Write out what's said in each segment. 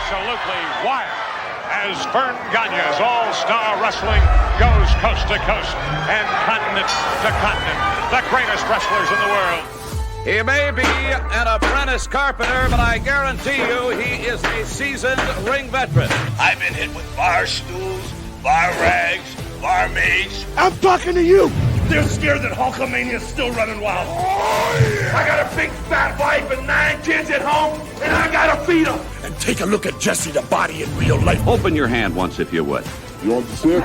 absolutely wild as Vern Gagne's All-Star Wrestling goes coast to coast and continent to continent. The greatest wrestlers in the world. He may be an apprentice carpenter, but I guarantee you he is a seasoned ring veteran. I've been hit with bar stools, bar rags, barmaids. I'm talking to you. They're scared that Hulkamania's still running wild. Oh, yeah. I got a big fat wife and 9 kids at home, and I gotta feed them. And take a look at Jesse the Body in real life. Open your hand once, if you would. You want to see it?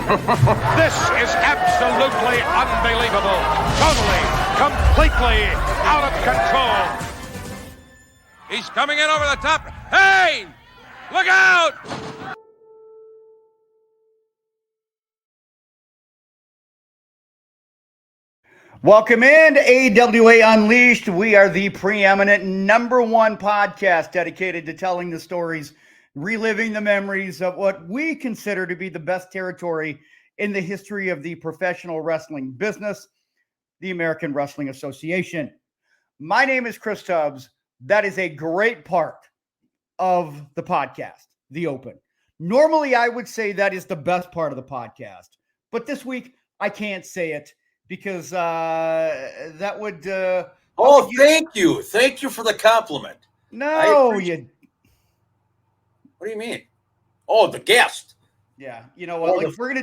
This is absolutely unbelievable. Totally, completely out of control. He's coming in over the top. Hey! Look out! Welcome in to AWA Unleashed. We are the preeminent #1 podcast dedicated to telling the stories, reliving the memories of what we consider to be the best territory in the history of the professional wrestling business, the American Wrestling Association. My name is Chris Tubbs. That is a great part of the podcast, The Open. Normally, I would say that is the best part of the podcast, but this week I can't say it because that would... Thank you. Thank you for the compliment. No, What do you mean? Oh, the guest. Yeah, you know what? Like, we're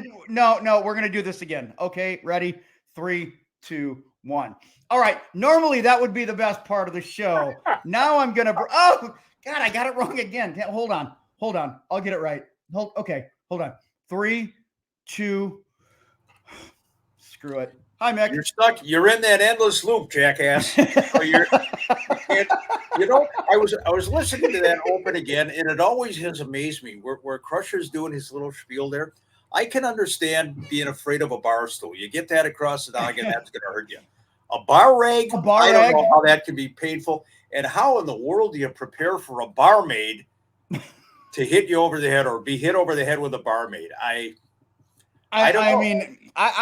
gonna do this again. Okay, ready? 3, 2, 1. All right. Normally that would be the best part of the show. Now I'm gonna. Oh God, I got it wrong again. Hold on. I'll get it right. Hold on. 3, 2. Screw it. Hi, Mick. You're stuck. You're in that endless loop, jackass. I was listening to that open again, and it always has amazed me where Crusher's doing his little spiel there. I can understand being afraid of a bar stool. You get that across the noggin, that's going to hurt you. A bar rag, I don't know how that can be painful. And how in the world do you prepare for a barmaid to hit you over the head or be hit over the head with a barmaid? I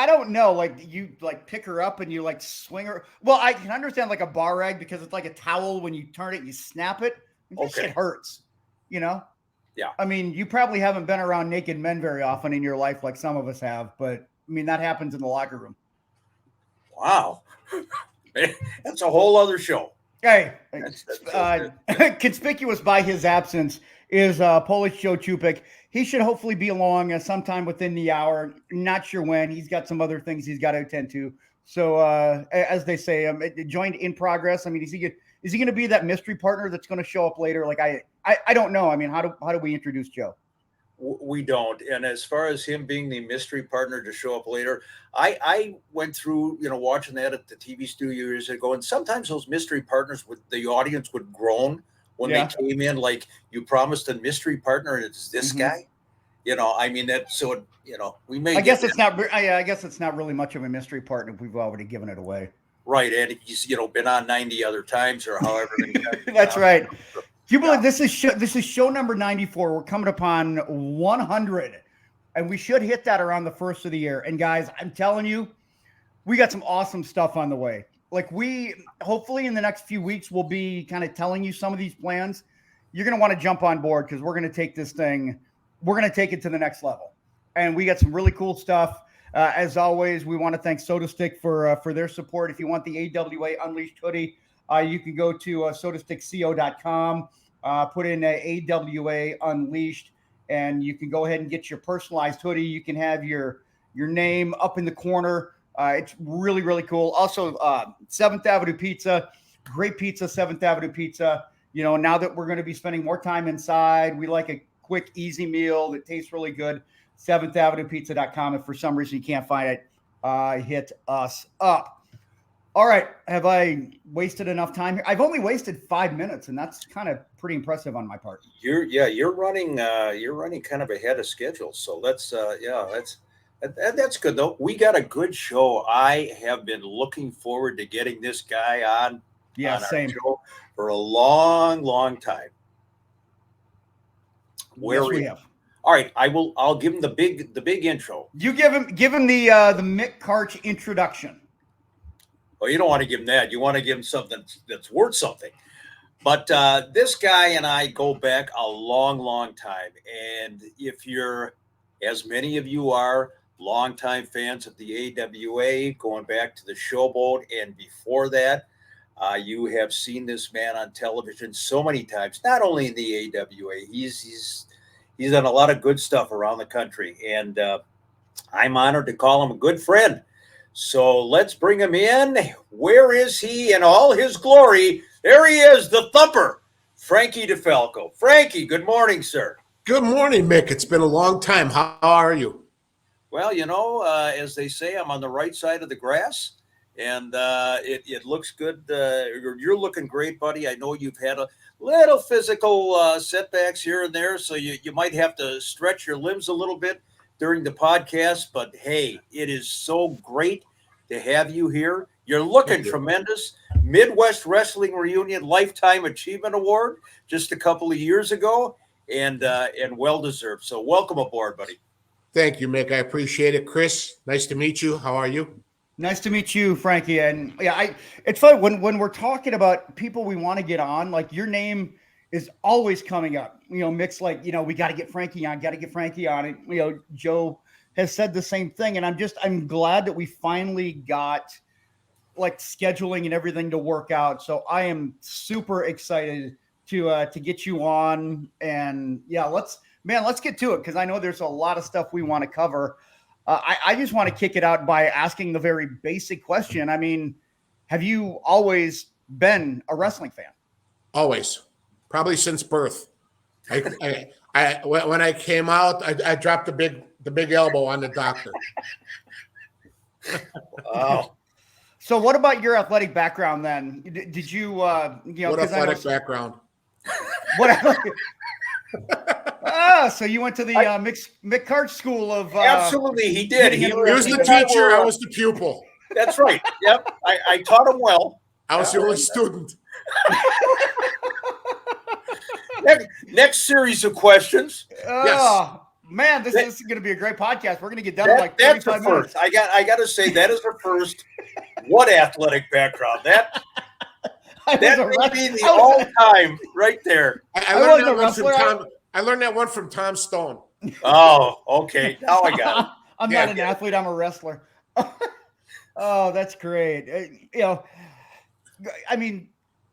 don't know. Like, you like pick her up and you like swing her. Well, I can understand like a bar rag because it's like a towel. When you turn it, you snap it. That shit hurts, you know? Yeah. I mean, you probably haven't been around naked men very often in your life like some of us have, but I mean, that happens in the locker room. Wow. That's a whole other show. Hey, conspicuous by his absence is Polish Joe Chupik. He should hopefully be along sometime within the hour. Not sure when. He's got some other things he's got to attend to. So, as they say, joined in progress. I mean, is he going to be that mystery partner that's going to show up later? Like, I don't know. I mean, how do we introduce Joe? We don't. And as far as him being the mystery partner to show up later, I went through, watching that at the TV studio years ago. And sometimes those mystery partners the audience would groan when they came in, like, you promised a mystery partner and it's this guy. I mean, we may. I guess it's not really much of a mystery partner if we've already given it away. Right. And he's, been on 90 other times or however many times. That's right. Do you believe this is show number 94? We're coming upon 100, and we should hit that around the first of the year. And guys, I'm telling you, we got some awesome stuff on the way. Like, we hopefully in the next few weeks we'll be kind of telling you some of these plans. You're going to want to jump on board because we're going to take this thing. We're going to take it to the next level, and we got some really cool stuff. As always, we want to thank SodaStick for their support. If you want the AWA Unleashed hoodie, you can go to sodastickco.com, put in AWA Unleashed, and you can go ahead and get your personalized hoodie. You can have your name up in the corner. It's really, really cool. Also, 7th Avenue Pizza, great pizza, 7th Avenue Pizza. Now that we're going to be spending more time inside, we like a quick, easy meal that tastes really good. 7thAvenuePizza.com. If for some reason you can't find it, hit us up. All right. Have I wasted enough time here? I've only wasted 5 minutes, and that's kind of pretty impressive on my part. You're running kind of ahead of schedule. So that's good though. We got a good show. I have been looking forward to getting this guy on our show for a long, long time. We have. All right, I'll give him the big intro. You give him the Mick Karch introduction. Well, you don't want to give him that. You want to give him something that's worth something. But this guy and I go back a long, long time. And if you're, as many of you are, longtime fans of the AWA, going back to the Showboat and before that, you have seen this man on television so many times, not only in the AWA, he's done a lot of good stuff around the country. And I'm honored to call him a good friend. So let's bring him in. Where is he in all his glory? There he is, the thumper, Frankie DeFalco. Frankie, good morning, sir. Good morning, Mick. It's been a long time. How are you? Well, as they say, I'm on the right side of the grass, and it looks good. You're looking great, buddy. I know you've had a little physical setbacks here and there, so you might have to stretch your limbs a little bit during the podcast, but hey, it is so great to have you here. You're looking tremendous. Midwest Wrestling Reunion Lifetime Achievement Award just a couple of years ago, and well deserved. So welcome aboard, buddy. Thank you, Mick. I appreciate it. Chris, nice to meet you. How are you? Nice to meet you, Frankie. And yeah, it's funny when we're talking about people we want to get on, like your name is always coming up. Mick's like, we got to get Frankie on, And, Joe has said the same thing. And I'm glad that we finally got like scheduling and everything to work out. So I am super excited to get you on. And yeah, let's get to it, because I know there's a lot of stuff we want to cover. I just want to kick it out by asking the very basic question. I mean, have you always been a wrestling fan? Always. Probably since birth. When I came out, I dropped the big elbow on the doctor. Wow. So what about your athletic background then? Did you, what athletic background? What? So you went to the Mick Cart School of... Absolutely, he did. He was the teacher. I was the pupil. That's right. Yep. I taught him well. I was the only student. Next series of questions. Yes. Man, this is going to be a great podcast. We're going to get done in like 35 that's minutes. First. I got to say that is the first. What athletic background? That may be the all-time right there. I learned that one from Tom Stone. Oh, okay. Now I got it. I'm not an athlete. I'm a wrestler. Oh, that's great. I mean,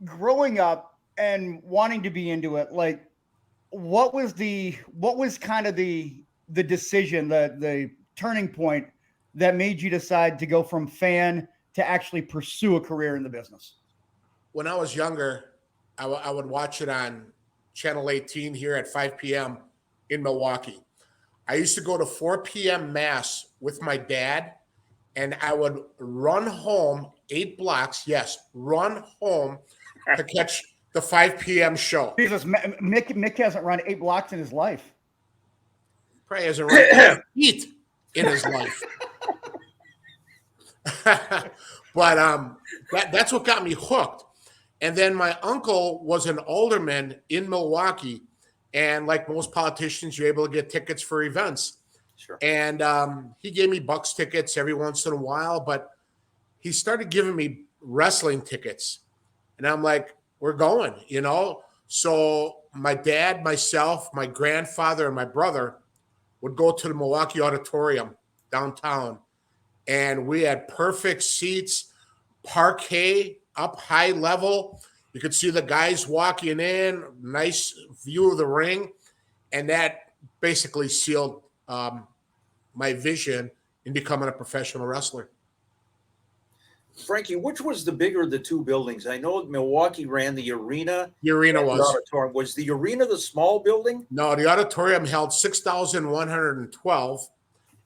growing up and wanting to be into it, like, what was kind of the decision, the turning point that made you decide to go from fan to actually pursue a career in the business? When I was younger, I would watch it on Channel 18 here at 5 p.m. in Milwaukee. I used to go to 4 p.m. mass with my dad, and I would run home 8 blocks. Yes, run home to catch the 5 p.m. show. Jesus, Mick hasn't run 8 blocks in his life. Probably hasn't run 8 feet in his life. But that's what got me hooked. And then my uncle was an alderman in Milwaukee. And like most politicians, you're able to get tickets for events. Sure. And he gave me Bucks tickets every once in a while, but he started giving me wrestling tickets. And I'm like, we're going, So my dad, myself, my grandfather, and my brother would go to the Milwaukee Auditorium downtown. And we had perfect seats, parquet, up high level. You could see the guys walking in, nice view of the ring. And that basically sealed my vision in becoming a professional wrestler. Frankie, which was the bigger of the two buildings? I know Milwaukee ran the arena. The arena was. The auditorium. Was the arena the small building? No, the auditorium held 6,112,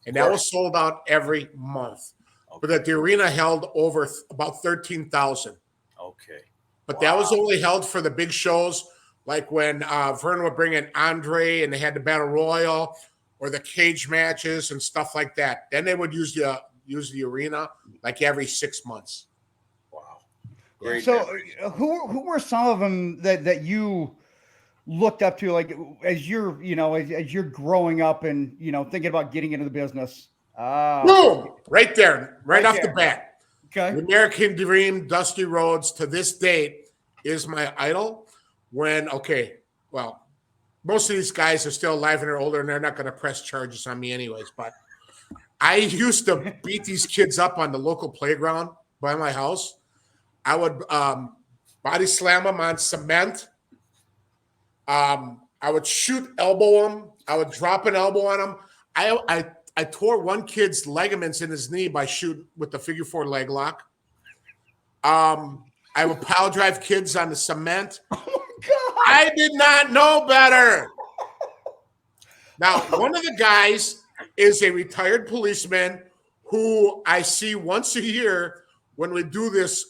and that was sold out every month. Okay. But the arena held over about 13,000. Okay. But that was only held for the big shows, like when Vern would bring in Andre and they had the Battle Royal or the cage matches and stuff like that. Then they would use the arena like every 6 months. Wow. Great. So who were some of them that you looked up to, like, as you're growing up and, thinking about getting into the business? Boom! Right there, right off the bat. Okay. The American Dream, Dusty Rhodes, to this date, is my idol. well, most of these guys are still alive and they're older and they're not going to press charges on me anyways. But I used to beat these kids up on the local playground by my house. I would body slam them on cement. I would shoot elbow them. I would drop an elbow on them. I tore one kid's ligaments in his knee by shooting with the figure 4 leg lock. I would pile drive kids on the cement. Oh my God. I did not know better. Now, one of the guys is a retired policeman who I see once a year when we do this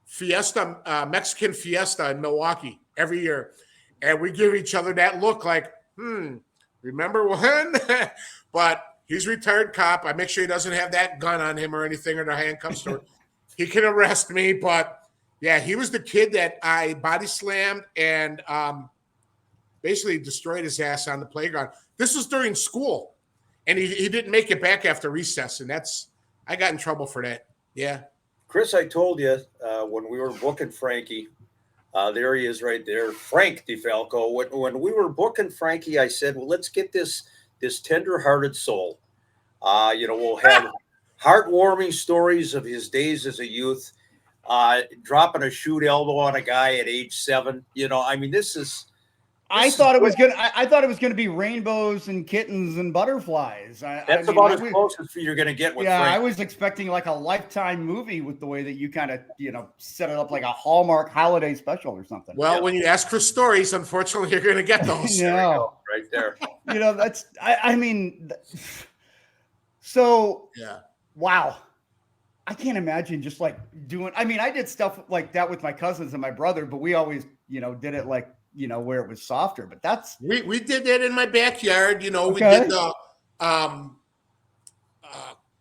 fiesta, Mexican fiesta in Milwaukee every year. And we give each other that look like, remember when? But he's a retired cop. I make sure he doesn't have that gun on him or anything or the handcuffs. Or he can arrest me. But, yeah, he was the kid that I body slammed and basically destroyed his ass on the playground. This was during school. And he didn't make it back after recess. And I got in trouble for that. Yeah. Chris, I told you when we were booking Frankie, there he is right there, Frank DeFalco. When we were booking Frankie, I said, well, let's get this tender-hearted soul. We'll have heartwarming stories of his days as a youth, dropping a shoot elbow on a guy at age 7. This is. I thought it was gonna be rainbows and kittens and butterflies. That's about as close as you're gonna get with Frank. I was expecting like a Lifetime movie with the way that you kind of set it up like a Hallmark holiday special or something. Well, when you ask for stories, unfortunately, you're gonna get those. No, right there. That's so. Yeah. Wow. I can't imagine just like doing. I did stuff like that with my cousins and my brother, but we always did it like. Where it was softer, but that's we did that in my backyard. We Okay. did the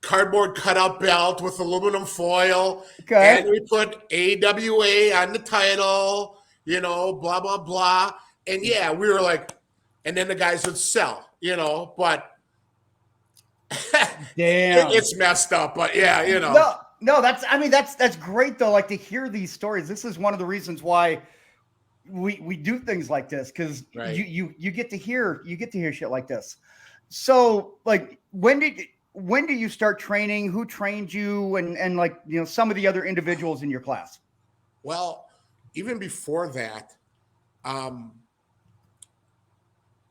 cardboard cutout belt with aluminum foil, Okay. and we put AWA on the title. Blah blah blah, and yeah, we were like, and then the guys would sell. But damn. it's messed up. But yeah, No, that's great though. Like to hear these stories. This is one of the reasons why we do things like this because Right. you get to hear shit like this. So like when do you start training? Who trained you and like some of the other individuals in your class? Well, even before that,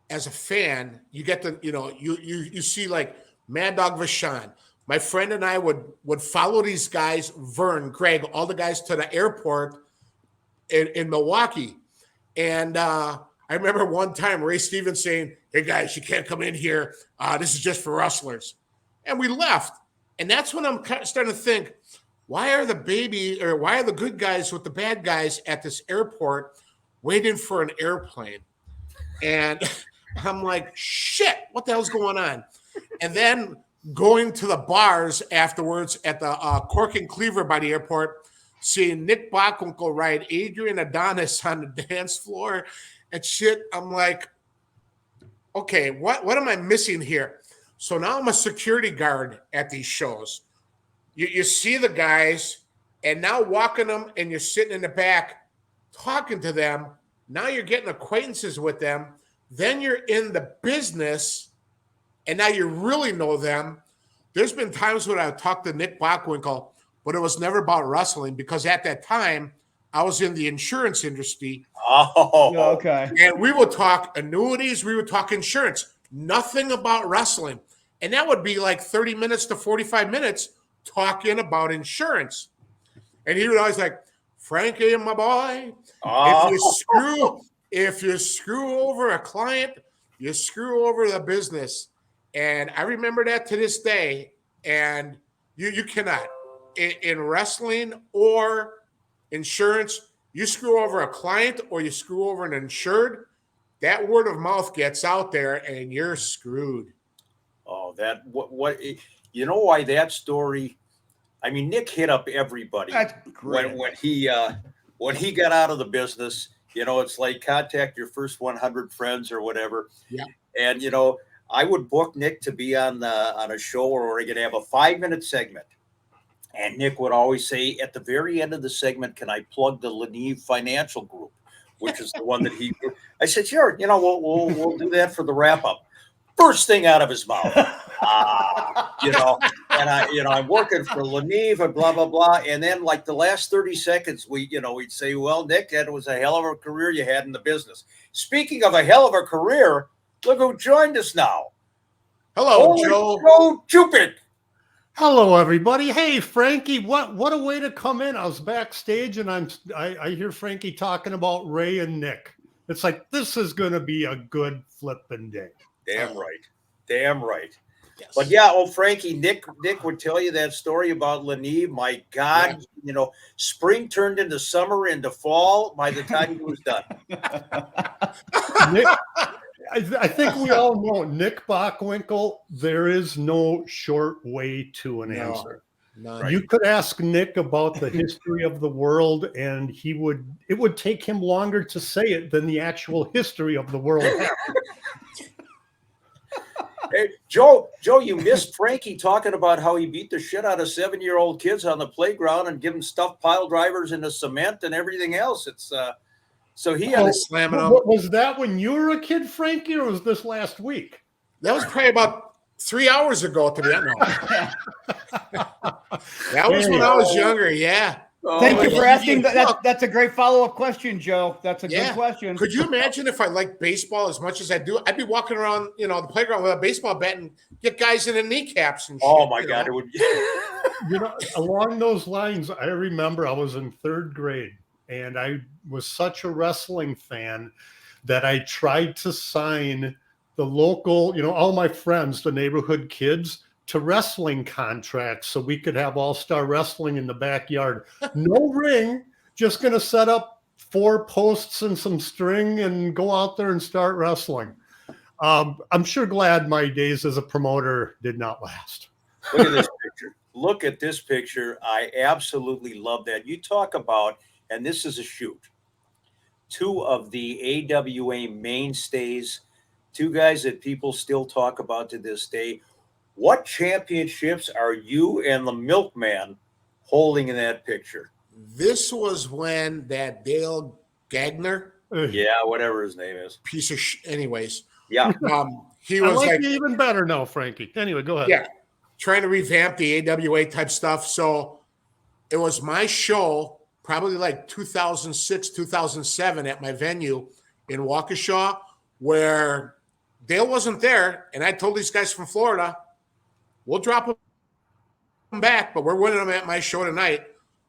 as a fan, you get to you see like Mad Dog Vachon. My friend and I would follow these guys, Vern, Greg, all the guys to the airport in Milwaukee. And I remember one time Ray Stevens saying, "Hey guys, you can't come in here. This is just for wrestlers." And we left. And that's when I'm starting to think, why are the good guys with the bad guys at this airport waiting for an airplane? And I'm like, shit, what the hell's going on? And then going to the bars afterwards at the Cork and Cleaver by the airport, seeing Nick Bockwinkel ride Adrian Adonis on the dance floor and shit. I'm like, okay, what am I missing here? So now I'm a security guard at these shows. You see the guys and now walking them and you're sitting in the back talking to them. Now you're getting acquaintances with them. Then you're in the business and now you really know them. There's been times when I talked to Nick Bockwinkel, but it was never about wrestling because at that time I was in the insurance industry. Oh, okay. And we would talk annuities. We would talk insurance, nothing about wrestling. And that would be like 30 minutes to 45 minutes talking about insurance. And he would always like, Frankie, my boy, if you screw over a client, you screw over the business. And I remember that to this day. And you cannot. In wrestling or insurance, you screw over a client or you screw over an insured, that word of mouth gets out there and you're screwed. Oh, why that story? Nick hit up everybody. That's great. When he got out of the business. It's like contact your first 100 friends or whatever. Yeah. And I would book Nick to be on a show where we're going to have a 5-minute segment. And Nick would always say at the very end of the segment, can I plug the Leneve Financial Group? which is the one that he. I said, sure, we'll do that for the wrap up. First thing out of his mouth, and I'm working for Leneve and blah blah blah, and then like the last 30 seconds, we'd say, well, Nick, that was a hell of a career you had in the business. Speaking of a hell of a career, look who joined us now. Hello, Joe Chupik. Hello, everybody. Hey, Frankie, what a way to come in. I was backstage and I hear Frankie talking about Ray and Nick. It's like, this is going to be a good flipping day. Damn right. Yes. But yeah, Frankie, Nick would tell you that story about Leneve. My God, spring turned into summer, into fall by the time he was done. Nick, I think we all know Nick Bockwinkel, there is no short way to an answer. None. You could ask Nick about the history of the world, and it would take him longer to say it than the actual history of the world happened. Hey, Joe, you missed Frankie talking about how he beat the shit out of 7-year-old kids on the playground and give them stuffed pile drivers into cement and everything else. It's so he had slamming them. Was that when you were a kid, Frankie, or was this last week? That was probably about 3 hours ago, to be honest. That was when I was younger. Yeah. Thank you for asking. That's a great follow-up question, Joe. That's a good question. Could you imagine if I liked baseball as much as I do? I'd be walking around, the playground with a baseball bat and get guys in the kneecaps and shit. Oh my God, it would be. Along those lines, I remember I was in 3rd grade and I was such a wrestling fan that I tried to sign the local, all my friends, the neighborhood kids, to wrestling contracts so we could have all-star wrestling in the backyard. No ring, just going to set up 4 posts and some string and go out there and start wrestling. I'm sure glad my days as a promoter did not last. Look at this picture. Look at this picture. I absolutely love that. You talk about, and this is a shoot, 2 of the AWA mainstays, 2 guys that people still talk about to this day. What championships are you and the Milkman holding in that picture? This was when that Dale Gagner, yeah, whatever his name is, piece of anyways. Yeah. He was like you even better now, Frankie. Anyway, go ahead. Yeah. Trying to revamp the AWA type stuff. So it was my show, probably like 2006, 2007 at my venue in Waukesha, where Dale wasn't there. And I told these guys from Florida, we'll drop them back, but we're winning them at my show tonight.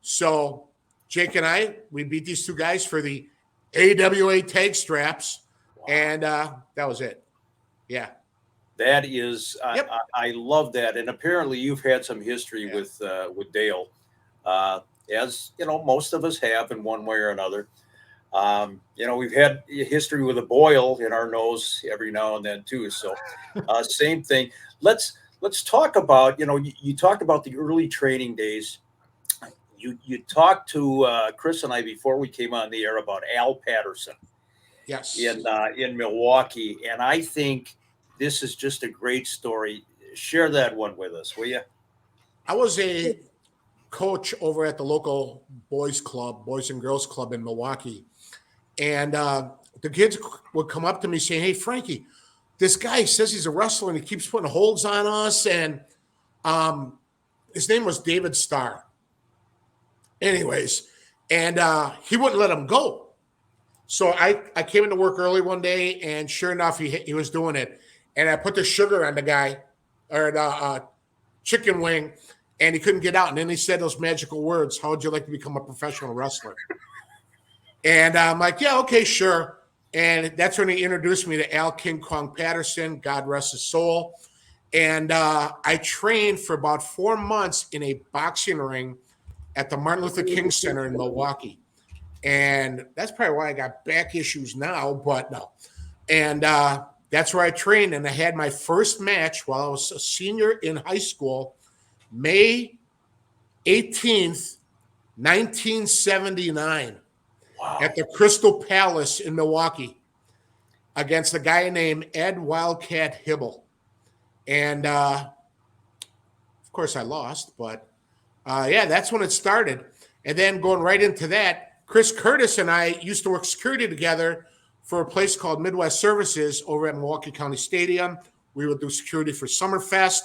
So Jake and I, we beat these 2 guys for the AWA tag straps. Wow. And that was it. Yeah. That is, yep. I love that. And apparently you've had some history with Dale, as most of us have in one way or another. We've had history with a boil in our nose every now and then too. So same thing. Let's talk about, you talked about the early training days. You talked to Chris and I before we came on the air about Al Patterson. Yes. In Milwaukee. And I think this is just a great story. Share that one with us, will you? I was a coach over at the local boys and girls club in Milwaukee. And the kids would come up to me saying, hey, Frankie, this guy says he's a wrestler and he keeps putting holds on us. And his name was David Starr. Anyways, and he wouldn't let him go. So I came into work early one day, and sure enough, he was doing it. And I put the sugar on the guy, or the chicken wing, and he couldn't get out. And then he said those magical words, how would you like to become a professional wrestler? And I'm like, yeah, okay, sure. And that's when he introduced me to Al King Kong Patterson, God rest his soul. And I trained for about 4 months in a boxing ring at the Martin Luther King Center in Milwaukee. And that's probably why I got back issues now, but no. And that's where I trained. And I had my first match while I was a senior in high school, May 18th, 1979, wow, at the Crystal Palace in Milwaukee against a guy named Ed Wildcat Hibble. And, of course, I lost, but, yeah, that's when it started. And then going right into that, Chris Curtis and I used to work security together for a place called Midwest Services over at Milwaukee County Stadium. We would do security for Summerfest.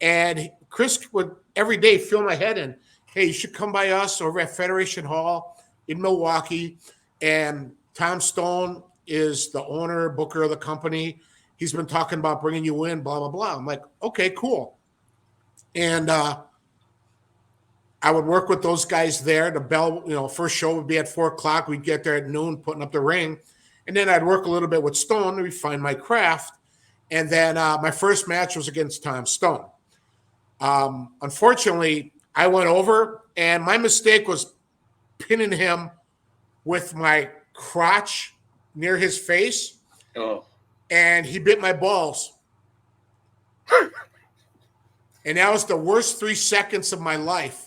And Chris would every day fill my head in, hey, you should come by us over at Federation Hall in Milwaukee. And Tom Stone is the owner, booker of the company. He's been talking about bringing you in, blah, blah, blah. I'm like, okay, cool. And I would work with those guys there. The bell, first show would be at 4:00. We'd get there at noon, putting up the ring. And then I'd work a little bit with Stone to refine my craft. And then my first match was against Tom Stone. Unfortunately, I went over, and my mistake was pinning him with my crotch near his face. Oh. And he bit my balls. And that was the worst 3 seconds of my life.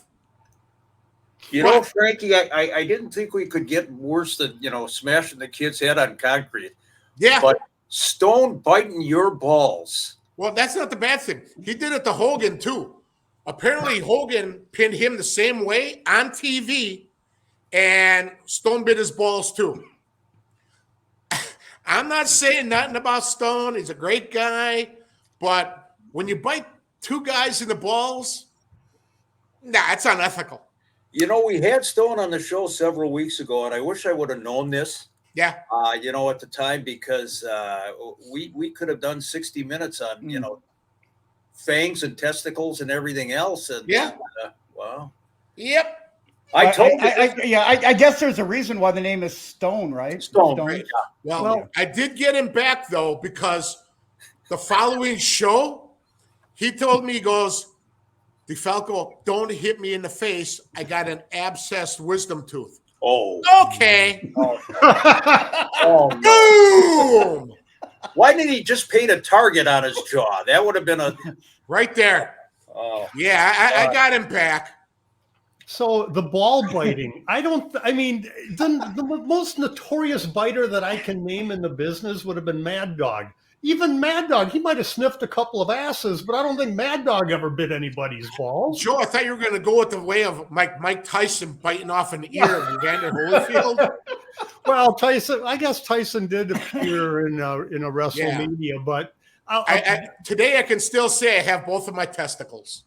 Frankie, I didn't think we could get worse than, smashing the kid's head on concrete. Yeah. But Stone biting your balls. Well, that's not the bad thing. He did it to Hogan, too. Apparently, Hogan pinned him the same way on TV, and Stone bit his balls, too. I'm not saying nothing about Stone. He's a great guy. But when you bite two guys in the balls, it's unethical. We had Stone on the show several weeks ago, and I wish I would have known this. Yeah. At the time, because we could have done 60 minutes on, fangs and testicles and everything else. And yeah. Wow. Yep. I guess there's a reason why the name is Stone, right? Stone. Right. Well, I did get him back, though, because the following show, he told me, he goes, DeFalco, don't hit me in the face. I got an abscessed wisdom tooth. Oh. Okay. Oh, no. Boom. Why didn't he just paint a target on his jaw? That would have been a... Right there. Oh. Yeah, I got him back. So the ball biting, the most notorious biter that I can name in the business would have been Mad Dog. Even Mad Dog, he might have sniffed a couple of asses, but I don't think Mad Dog ever bit anybody's balls. Joe, I thought you were going to go with the way of Mike Tyson biting off an ear of Evander Holyfield. Well, I guess Tyson did appear in a WrestleMania, but today I can still say I have both of my testicles.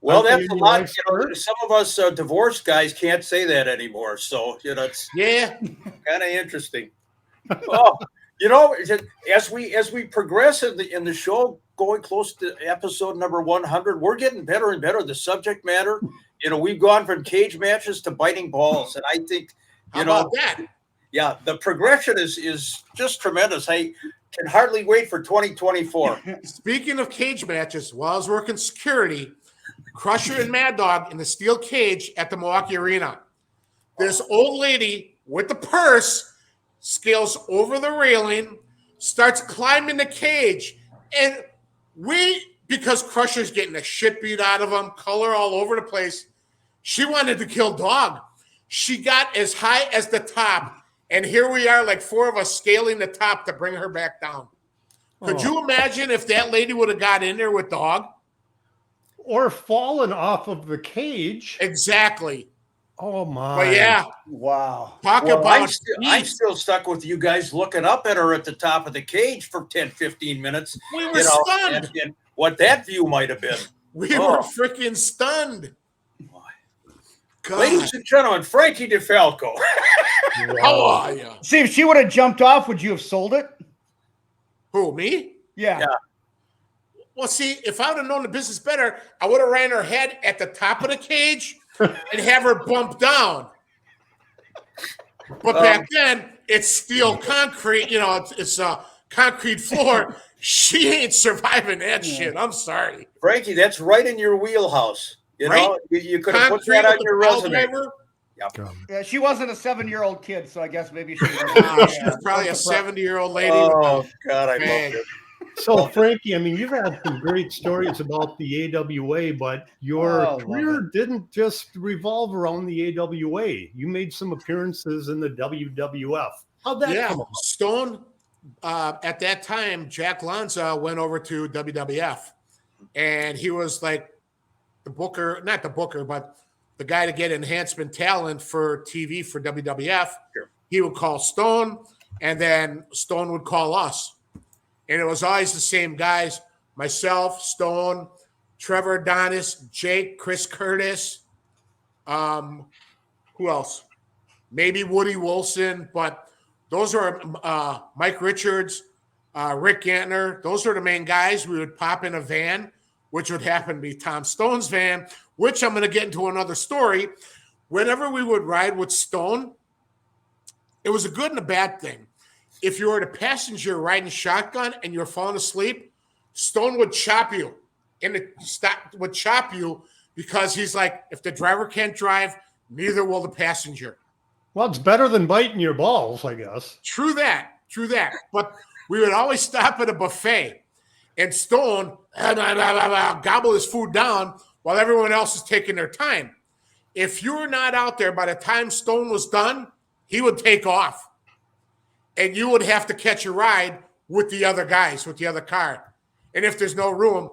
Well, that's a lot. Some of us divorced guys can't say that anymore. So, it's kind of interesting. Oh, as we progress in the show, going close to episode number 100, we're getting better and better. The subject matter, we've gone from cage matches to biting balls, and I think, How about that? Yeah, the progression is just tremendous. I can hardly wait for 2024. Speaking of cage matches, while I was working security, Crusher and Mad Dog in the steel cage at the Milwaukee Arena. This old lady with the purse scales over the railing, starts climbing the cage, and because Crusher's getting the shit beat out of him, color all over the place, she wanted to kill Dog. She got as high as the top, and here we are, like four of us scaling the top to bring her back down. Could you imagine if that lady would have got in there with Dog? Or fallen off of the cage. Exactly. Oh, my. But yeah. Wow. I'm still stuck with you guys looking up at her at the top of the cage for 10, 15 minutes. We were stunned. And what that view might have been. We were freaking stunned. God. Ladies and gentlemen, Frankie DeFalco. How are you? See, if she would have jumped off, would you have sold it? Who, me? Yeah. Well, see, if I would have known the business better, I would have ran her head at the top of the cage and have her bump down. But back then, it's steel concrete. It's a concrete floor. She ain't surviving that shit. I'm sorry. Frankie, that's right in your wheelhouse. Right? You could have put that on your resume. Yeah, she wasn't a 7-year-old kid, so I guess maybe she was. She was probably a 70-year-old lady. Oh, God, I love it. So, Frankie, you've had some great stories about the AWA, but your career didn't just revolve around the AWA. You made some appearances in the WWF. How'd that come about? Stone, at that time, Jack Lanza went over to WWF, and he was like the booker, not the booker, but the guy to get enhancement talent for TV for WWF. Sure. He would call Stone, and then Stone would call us. And it was always the same guys, myself, Stone, Trevor Adonis, Jake, Chris Curtis. Who else? Maybe Woody Wilson, but those are Mike Richards, Rick Gantner. Those are the main guys. We would pop in a van, which would happen to be Tom Stone's van, which I'm going to get into another story. Whenever we would ride with Stone, it was a good and a bad thing. If you were the passenger riding shotgun and you're falling asleep, Stone would chop you. Would chop you because he's like, if the driver can't drive, neither will the passenger. Well, it's better than biting your balls, I guess. True that. But we would always stop at a buffet, and Stone gobble his food down while everyone else is taking their time. If you were not out there by the time Stone was done, he would take off, and you would have to catch a ride with the other guys, with the other car. And if there's no room,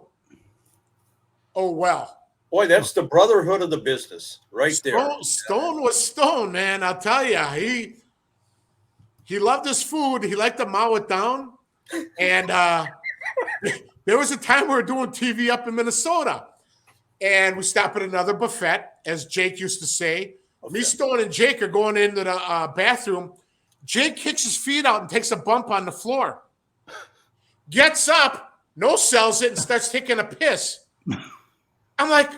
oh well. Boy, that's the brotherhood of the business right there. Stone was Stone, man. I'll tell you. He loved his food. He liked to mow it down. And there was a time we were doing TV up in Minnesota. And we stopped at another buffet, as Jake used to say. Okay. Me, Stone, and Jake are going into the bathroom. Jake kicks his feet out and takes a bump on the floor. Gets up, no-sells it, and starts taking a piss. I'm like,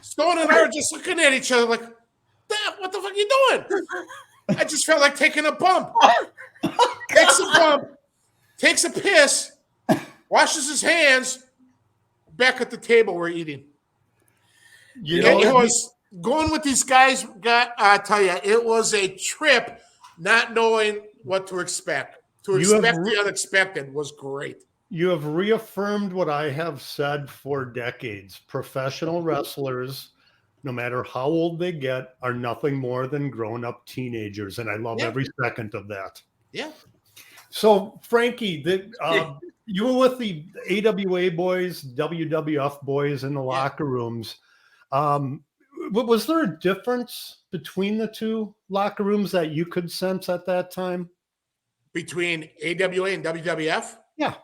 Stone and I are just looking at each other like, what the fuck are you doing? I just felt like taking a bump. Takes a bump, takes a piss, washes his hands, back at the table we're eating. It was going with these guys, I tell you, it was a trip not knowing what to expect. To expect the unexpected was great. You have reaffirmed what I have said for decades. Professional wrestlers, no matter how old they get, are nothing more than grown-up teenagers, and I love every second of that. Yeah. So, Frankie, you were with the AWA boys, WWF boys in the locker rooms. Was there a difference between the two locker rooms that you could sense at that time? Between AWA and WWF? Yeah.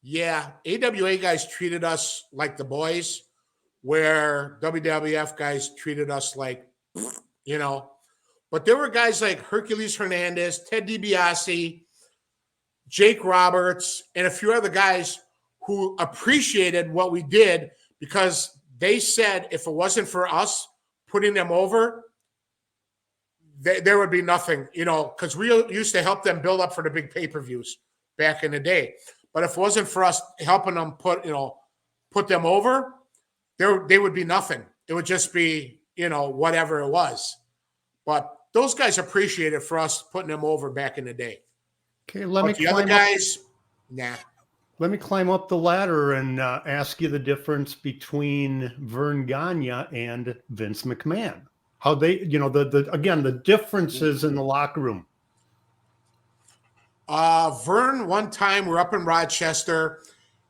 Yeah, AWA guys treated us like the boys, where WWF guys treated us like, But there were guys like Hercules Hernandez, Ted DiBiase, Jake Roberts, and a few other guys who appreciated what we did because they said if it wasn't for us putting them over, there would be nothing, because we used to help them build up for the big pay-per-views back in the day. But if it wasn't for us helping them put them over, they would be nothing. It would just be, whatever it was. But those guys appreciated for us putting them over back in the day. Okay, nah. Let me climb up the ladder and ask you the difference between Vern Gagne and Vince McMahon. How they, the differences in the locker room. Vern, one time we're up in Rochester,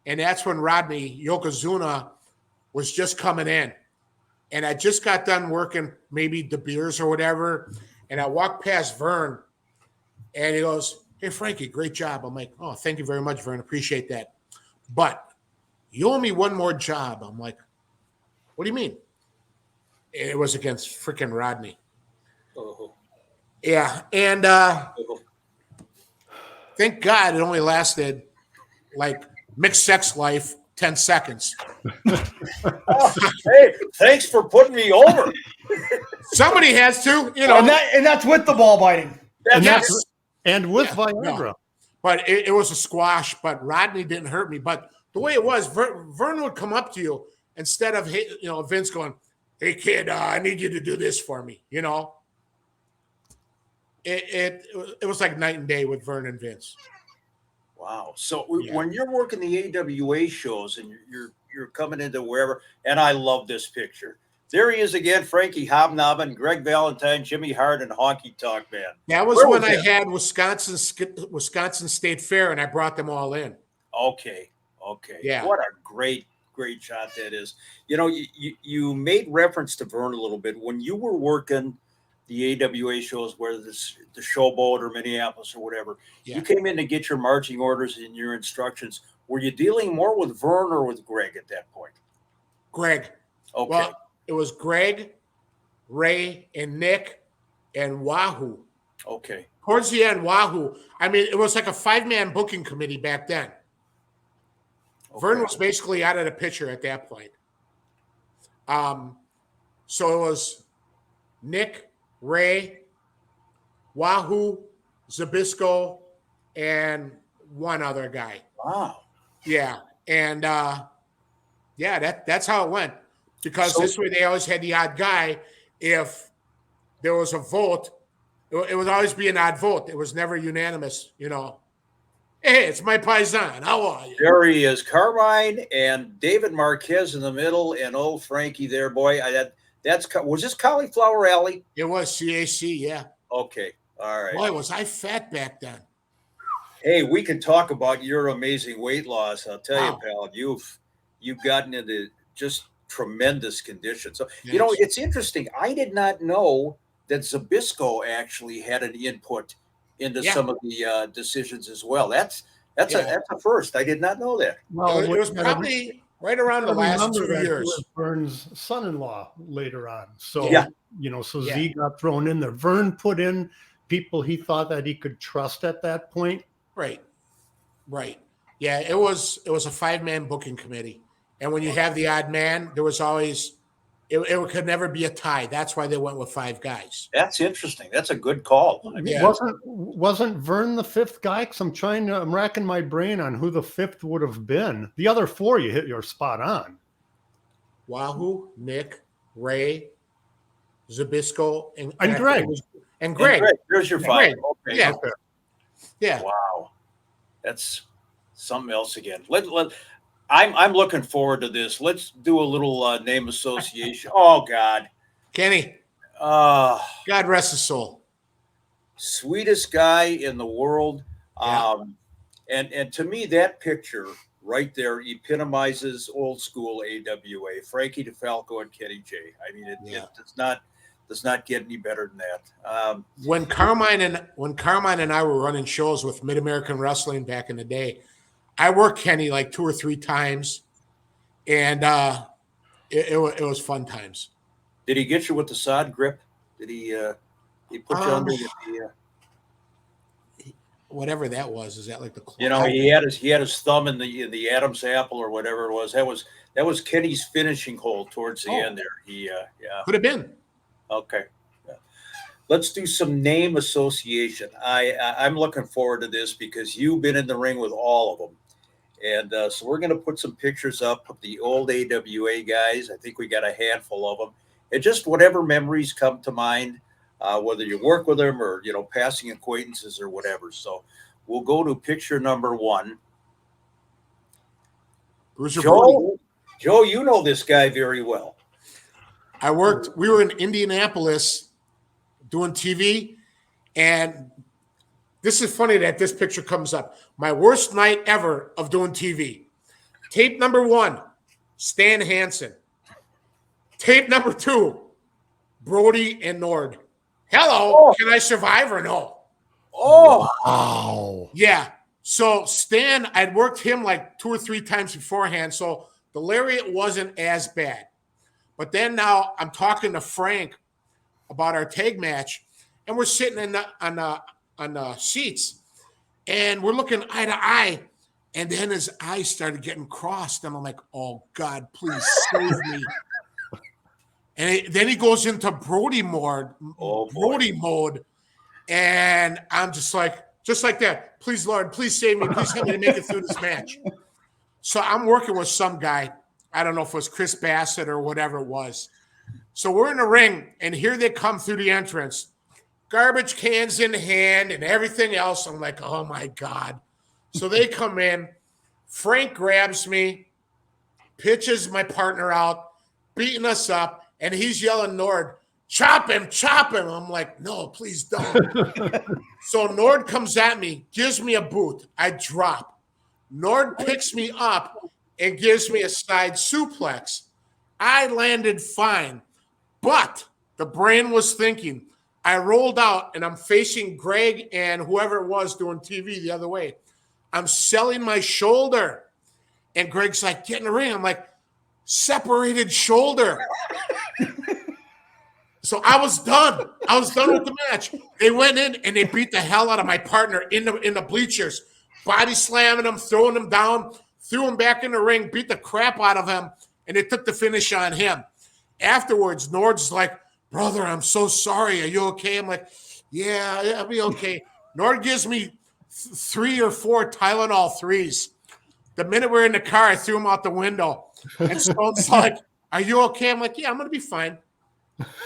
and that's when Rodney Yokozuna was just coming in. And I just got done working maybe De Beers or whatever, and I walked past Vern, and he goes, "Hey, Frankie, great job." I'm like, "Oh, thank you very much, Vern. Appreciate that. But you owe me one more job." I'm like, "What do you mean?" And it was against freaking Rodney. Oh. Yeah, and thank God it only lasted like mixed sex life 10 seconds. Hey, thanks for putting me over. Somebody has to, and that's with the ball biting. And with Viagra. No. But it was a squash, but Rodney didn't hurt me. But the way it was, Vern would come up to you instead of, Vince going, "Hey, kid, I need you to do this for me," It was like night and day with Vern and Vince. Wow. So when you're working the AWA shows and you're coming into wherever, and I love this picture. There he is again, Frankie Hobnobbin, Greg Valentine, Jimmy Hart, and Honky Tonk Man. That was when I had Wisconsin State Fair, and I brought them all in. Okay. Yeah. What a great great shot that is. You know, you made reference to Vern a little bit when you were working the AWA shows, whether it's the Showboat or Minneapolis or whatever. Yeah. You came in to get your marching orders and your instructions. Were you dealing more with Vern or with Greg at that point? Greg. Okay. Well, it was Greg, Ray, and Nick, and Wahoo. Okay. Towards the end, Wahoo. I mean, it was like a 5-man booking committee back then. Okay. Vern was basically out of the picture at that point. So it was Nick, Ray, Wahoo, Zabisco, and one other guy. Wow. Yeah. And that's how it went. Because this way they always had the odd guy. If there was a vote, it would always be an odd vote. It was never unanimous, you know. Hey, it's my paisan. How are you? There he is, Carmine and David Marquez in the middle, and old Frankie there, boy. Was this Cauliflower Alley? It was CAC, yeah. Okay, all right. Boy, was I fat back then. Hey, we can talk about your amazing weight loss. I'll tell Wow. you, pal, you've gotten into just tremendous condition. So, Yes. you know, it's interesting. I did not know that Zabisco actually had an input into some of the decisions as well. That's a first. I did not know that. Well, It was probably right around the last 2 years. Was Vern's son-in-law later on. So, so Yeah. Z got thrown in there. Vern put in people he thought that he could trust at that point. Right. Yeah, it was a 5-man booking committee. And when you have the odd man, there was always it could never be a tie. That's why they went with 5 guys. That's interesting. That's a good call. I mean, Yeah. Wasn't Vern the 5th guy? Because I'm racking my brain on who the 5th would have been. The other 4 you hit your spot on. Wahoo, Nick, Ray, Zabisco, and Greg. And Greg. There's your 5. Greg. Okay. Yeah. Okay. Yeah. Wow. That's something else again. I'm looking forward to this. Let's do a little name association. Oh God. Kenny. God rest his soul. Sweetest guy in the world. Yeah. And to me, that picture right there epitomizes old school AWA, Frankie DeFalco and Kenny J. I mean, it does not get any better than that. When Carmine and I were running shows with Mid-American Wrestling back in the day, I worked Kenny like 2 or 3 times, and it was fun times. Did he get you with the sod grip? Did he put you under the whatever that was? Is that like the claw? You know, he had his thumb in the Adam's apple or whatever it was. That was Kenny's finishing hole towards the end there. Could have been. Okay. Let's do some name association. I'm looking forward to this because you've been in the ring with all of them. And so we're going to put some pictures up of the old AWA guys. I think we got a handful of them. And just whatever memories come to mind, whether you work with them or, passing acquaintances or whatever. So we'll go to picture number 1. Joe, you know this guy very well. We were in Indianapolis doing TV, and this is funny that this picture comes up. My worst night ever of doing TV. Tape number 1, Stan Hansen. Tape number 2, Brody and Nord. Hello, Can I survive or no? Oh, wow. Yeah. So Stan, I'd worked him like 2 or 3 times beforehand, so the lariat wasn't as bad. But then now I'm talking to Frank about our tag match, and we're sitting on the seats, and we're looking eye to eye, and then his eyes started getting crossed, and I'm like, "Oh God, please save me!" And then he goes into Brody mode, and I'm just like that. Please, Lord, please save me. Please help me to make it through this match. So I'm working with some guy. I don't know if it was Chris Bassett or whatever it was. So we're in the ring, and here they come through the entrance, garbage cans in hand and everything else. I'm like, oh, my God. So they come in. Frank grabs me, pitches my partner out, beating us up, and he's yelling, Nord, chop him, chop him. I'm like, no, please don't. So Nord comes at me, gives me a boot. I drop. Nord picks me up and gives me a side suplex. I landed fine, but the brain was thinking. I rolled out and I'm facing Greg and whoever it was doing TV the other way. I'm selling my shoulder. And Greg's like, get in the ring. I'm like, separated shoulder. So I was done. I was done with the match. They went in and they beat the hell out of my partner in the bleachers, body slamming him, throwing him down, threw him back in the ring, beat the crap out of him, and they took the finish on him. Afterwards, Nord's like, brother, I'm so sorry. Are you okay? I'm like, yeah, I'll be okay. Nord gives me 3 or 4 Tylenol 3s. The minute we're in the car, I threw him out the window. And Stone's like, are you okay? I'm like, yeah, I'm going to be fine.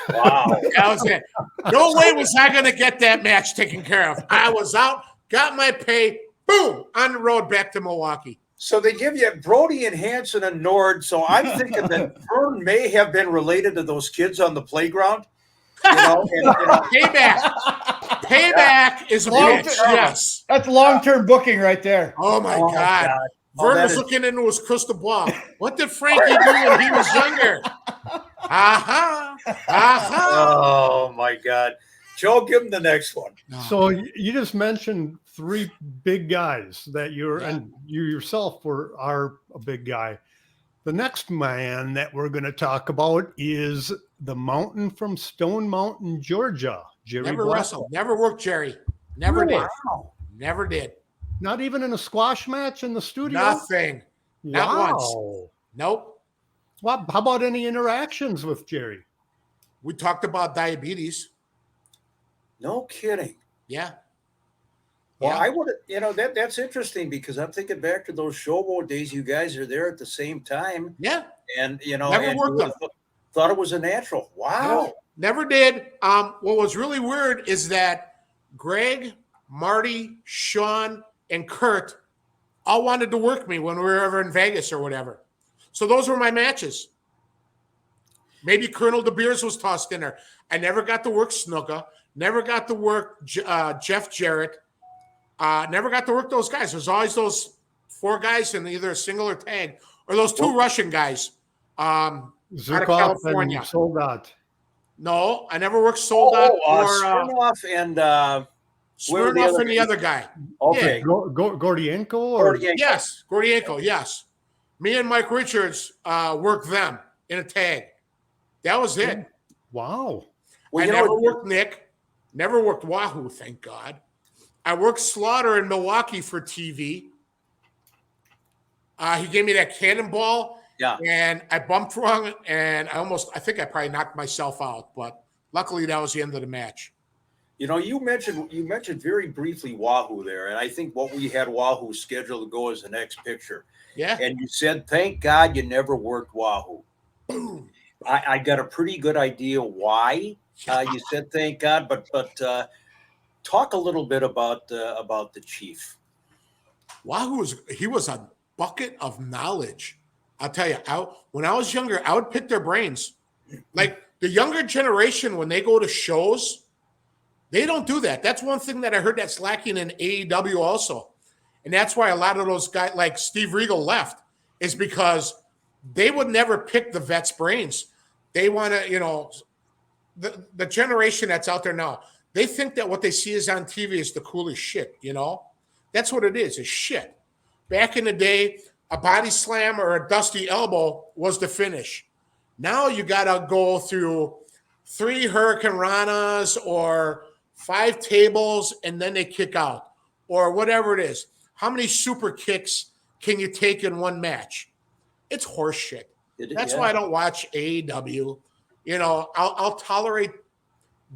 Wow. That was it. No way was I going to get that match taken care of. I was out, got my pay, boom, on the road back to Milwaukee. So they give you Brody and Hanson and Nord. So I'm thinking that Vern may have been related to those kids on the playground. You know, Payback is a bitch. Yes. That's long-term booking right there. Oh, my God. Vern was looking into his crystal ball. What did Frankie do when he was younger? Oh, my God. Joe, give him the next one. So you just mentioned 3 big guys that and you yourself are a big guy. The next man that we're going to talk about is the Mountain from Stone Mountain, Georgia. Jerry Never Black. wrestled. Never worked, Jerry. Never Really? did. Never did. Not even in a squash match in the studio? Nothing. Not Wow. once. Nope. Well, how about any interactions with Jerry? We talked about diabetes. No kidding. Yeah. Well, Yeah. I would, that's interesting because I'm thinking back to those showboat days. You guys are there at the same time. Yeah. And, Never and worked you thought it was a natural. Wow. No, never did. What was really weird is that Greg, Marty, Sean, and Kurt all wanted to work me when we were ever in Vegas or whatever. So those were my matches. Maybe Colonel De Beers was tossed in there. I never got to work Snuka. Never got to work Jeff Jarrett. Never got to work those guys. There's always those 4 guys in either a single or tag, or those 2 Russian guys out of California. And Soldat. No, I never worked Soldat or Smirnoff and Smirnoff and the other guy. Okay. Gordienko? Or? Yes, Gordienko, yes. Me and Mike Richards worked them in a tag. That was it. Wow. Well, I never worked Nick. Never worked Wahoo, thank God. I worked Slaughter in Milwaukee for TV. He gave me that cannonball. Yeah. And I bumped wrong, and I think I probably knocked myself out, but luckily that was the end of the match. You mentioned very briefly Wahoo there, and I think what we had Wahoo scheduled to go as the next picture. Yeah. And you said, thank God you never worked Wahoo. I got a pretty good idea why you said thank God, but talk a little bit about the Chief. Wahoo was a bucket of knowledge. I'll tell you, when I was younger, I would pick their brains. Like the younger generation, when they go to shows, they don't do that. That's one thing that I heard that's lacking in AEW also. And that's why a lot of those guys like Steve Regal left, is because they would never pick the vets' brains. They want to, the generation that's out there now, they think that what they see is on TV is the coolest shit, That's what it is shit. Back in the day, a body slam or a dusty elbow was the finish. Now you got to go through 3 Hurricane Ranas or 5 tables, and then they kick out, or whatever it is. How many super kicks can you take in one match? It's horse shit. That's why I don't watch AEW. I'll tolerate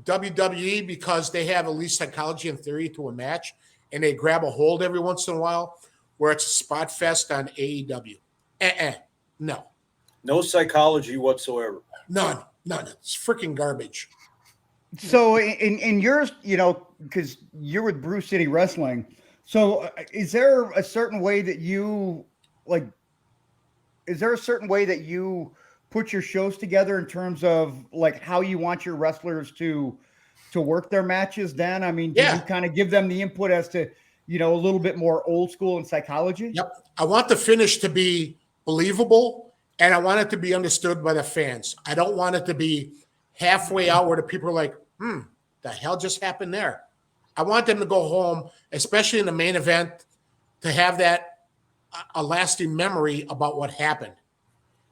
WWE because they have at least psychology and theory to a match, and they grab a hold every once in a while, where it's a spot fest on AEW. No. No psychology whatsoever. None. It's freaking garbage. So in yours, because you're with Brew City Wrestling, so is there a certain way that you put your shows together in terms of like how you want your wrestlers to work their matches then? I mean, do you kind of give them the input as to, a little bit more old school in psychology? Yep. I want the finish to be believable, and I want it to be understood by the fans. I don't want it to be halfway out where the people are like, the hell just happened there? I want them to go home, especially in the main event, to have that a lasting memory about what happened.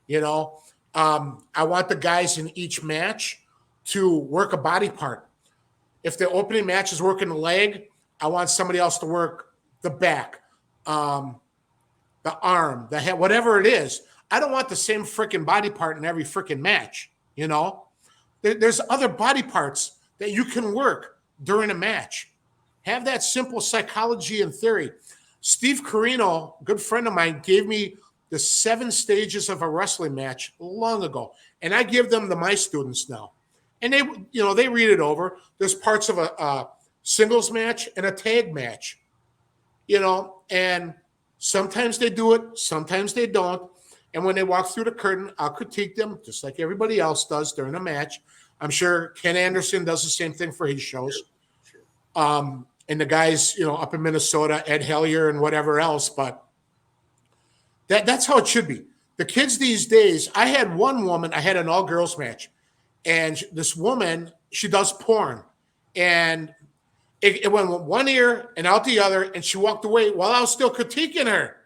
You know, I want the guys in each match to work a body part. If the opening match is working the leg, I want somebody else to work the back, the arm, the head, whatever it is. I don't want the same freaking body part in every freaking match. You know, there's other body parts that you can work during a match. Have that simple psychology and theory. Steve Carino, a good friend of mine, gave me the 7 stages of a wrestling match long ago, and I give them to my students now. And they, you know, they read it over. There's parts of a singles match and a tag match, you know, and sometimes they do it, sometimes they don't. And when they walk through the curtain, I'll critique them just like everybody else does during a match. I'm sure Ken Anderson does the same thing for his shows. And the guys, you know, up in Minnesota, Ed Hellier and whatever else, but that's how it should be. The kids these days, I had one woman, I had an all-girls match, and this woman, she does porn, and it went one ear and out the other, and she walked away while I was still critiquing her.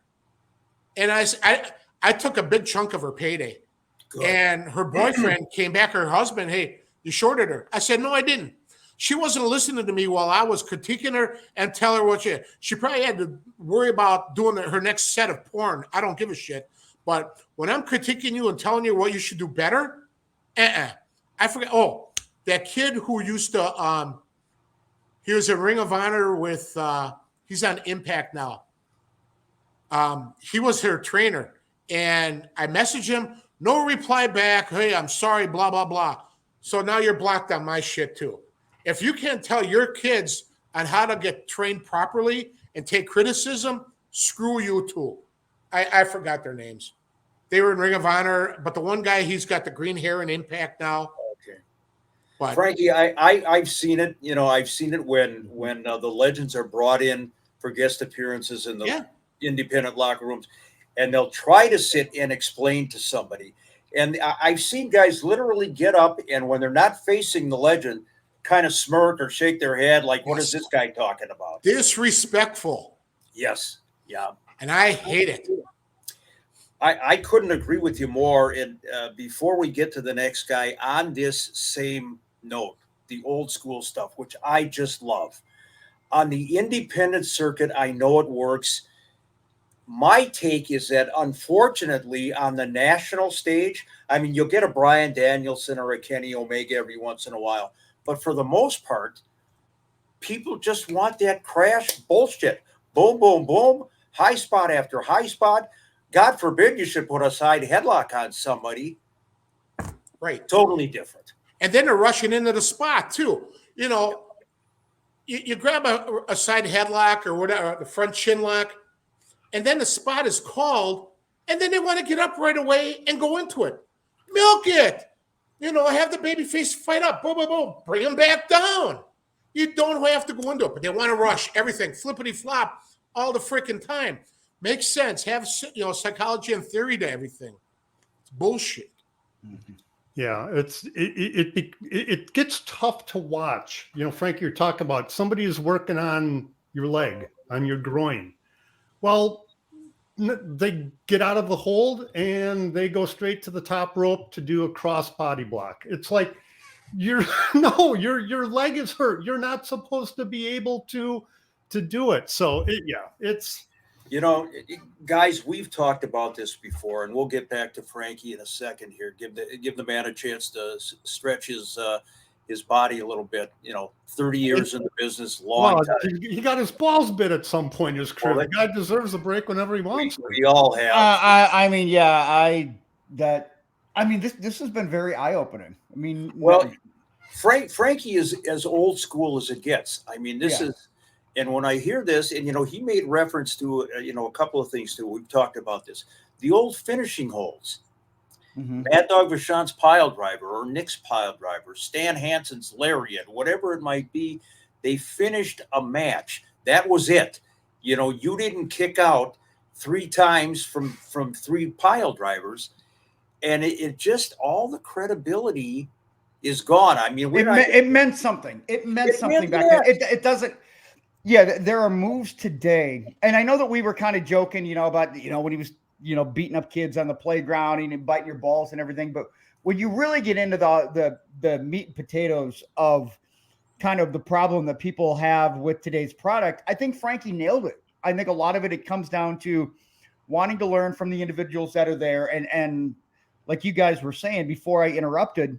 And I took a big chunk of her payday. Good. And her boyfriend came back, her husband, hey, you shorted her. I said, no, I didn't. She wasn't listening to me while I was critiquing her and tell her what she probably had to worry about doing her next set of porn. I don't give a shit. But when I'm critiquing you and telling you what you should do better, I forget. Oh, that kid who used to, he was in Ring of Honor with, he's on Impact now. He was her trainer. And I messaged him, no reply back. Hey, I'm sorry, blah, blah, blah. So now you're blocked on my shit too. If you can't tell your kids on how to get trained properly and take criticism, screw you too. I forgot their names. They were in Ring of Honor, but the one guy, he's got the green hair and Impact now. Okay. But, Frankie, I've seen it. You know, I've seen it when the legends are brought in for guest appearances in the independent locker rooms, and they'll try to sit and explain to somebody. And I've seen guys literally get up, and when they're not facing the legend, kind of smirk or shake their head like, what is this guy talking about? Disrespectful. Yes. Yeah. And I hate it. I couldn't agree with you more. And before we get to the next guy, on this same note, the old school stuff, which I just love. On the independent circuit, I know it works. My take is that, unfortunately, on the national stage, I mean, you'll get a Bryan Danielson or a Kenny Omega every once in a while. But for the most part, people just want that crash bullshit. Boom, boom, boom. High spot after high spot. God forbid you should put a side headlock on somebody. Right. Totally different. And then they're rushing into the spot, too. You know, you grab a side headlock or whatever, the front chin lock, and then the spot is called, and then they want to get up right away and go into it. Milk it. You know, have the babyface fight up. Boom, boom, boom. Bring him back down. You don't have to go into it, but they want to rush everything, flippity flop, all the freaking time. Makes sense. Have, you know, psychology and theory to everything. It's bullshit. Yeah, it gets tough to watch. You know, Frank, you're talking about somebody is working on your leg, on your groin. Well, they get out of the hold and they go straight to the top rope to do a cross body block. It's like your leg is hurt. You're not supposed to be able to do it. So it's, you know, guys, we've talked about this before, and we'll get back to Frankie in a second here. Give the man a chance to stretch his body a little bit. You know, 30 years in the business, long time. He got his balls bit at some point in his career. The guy deserves a break whenever he wants. We all have. I mean, this has been very eye-opening. I mean, well, Frankie is as old school as it gets. I mean, this is, and when I hear this, and, you know, he made reference to, you know, a couple of things too. We've talked about this. The old finishing holds. Mad Dog Vachon's pile driver or Nick's pile driver, Stan Hansen's lariat, whatever it might be, they finished a match. That was it. You know, you didn't kick out. 3 times from 3 pile drivers, and it just all the credibility is gone. I mean, it meant something. It meant something back then. It doesn't. Yeah, there are moves today, and I know that we were kind of joking, about when he was beating up kids on the playground and biting your balls and everything. But when you really get into the meat and potatoes of kind of the problem that people have with today's product, I think Frankie nailed it. I think a lot of it comes down to wanting to learn from the individuals that are there. And like you guys were saying before I interrupted,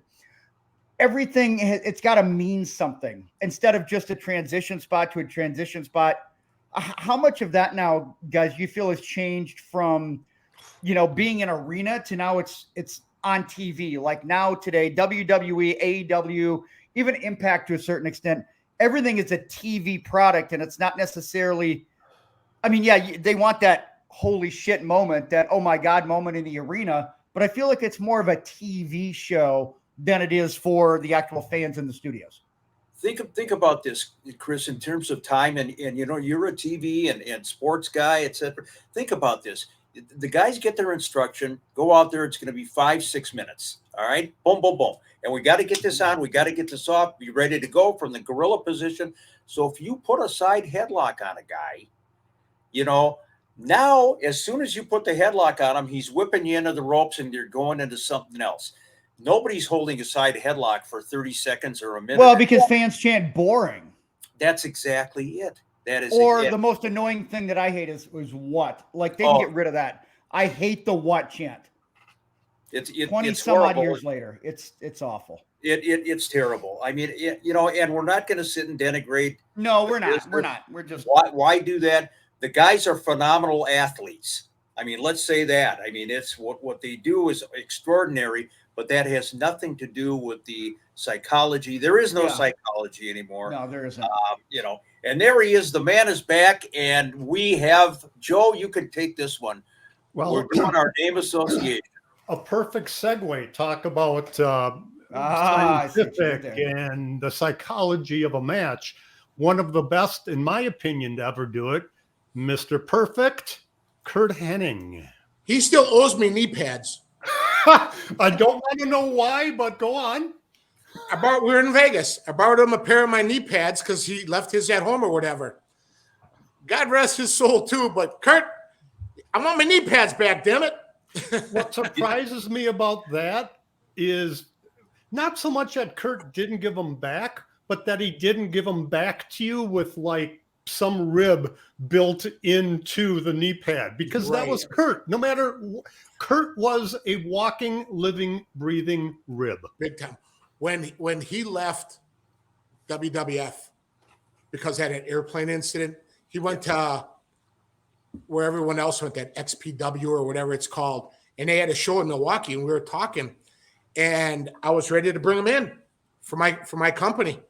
everything, it's got to mean something instead of just a transition spot to a transition spot. How much of that now, guys, you feel has changed from, being an arena to now it's on TV? Like now today, WWE, AEW, even Impact to a certain extent, everything is a TV product, and it's not necessarily, they want that holy shit moment, that oh my God moment in the arena, but I feel like it's more of a TV show than it is for the actual fans in the studios. Think about this, Chris, in terms of time, and you're a TV and sports guy, etc. Think about this. The guys get their instruction, go out there, it's going to be 5-6 minutes. All right, boom, boom, boom. And we got to get this on, we got to get this off, be ready to go from the gorilla position. So if you put a side headlock on a guy, now as soon as you put the headlock on him, he's whipping you into the ropes and you're going into something else. Nobody's holding a side headlock for 30 seconds or a minute. Well, because fans chant boring. That's exactly it. That is. Or the most annoying thing that I hate is what? Like, they can get rid of that. I hate the what chant. It's 20 some odd years later. It's awful. It's terrible. I mean, and we're not going to sit and denigrate. No, we're not. We're not. We're just. Why do that? The guys are phenomenal athletes. I mean, let's say that. I mean, it's what they do is extraordinary, but that has nothing to do with the psychology. There is no psychology anymore. No, there isn't. And there he is. The man is back, and we have Joe. You could take this one. Well, we're doing our name association. A perfect segue. Talk about scientific and the psychology of a match. One of the best, in my opinion, to ever do it, Mr. Perfect, Kurt Hennig. He still owes me knee pads. I don't want to know why, but go on. We were in Vegas. I borrowed him a pair of my knee pads because he left his at home or whatever. God rest his soul too, but Kurt, I want my knee pads back, damn it. What surprises me about that is not so much that Kurt didn't give them back, but that he didn't give them back to you with like some rib built into the knee pad, because that was Kurt. No matter, Kurt was a walking, living, breathing rib. Big time. When he left WWF because of that airplane incident, he went to where everyone else went, that XPW or whatever it's called, and they had a show in Milwaukee, and we were talking, and I was ready to bring him in for my company,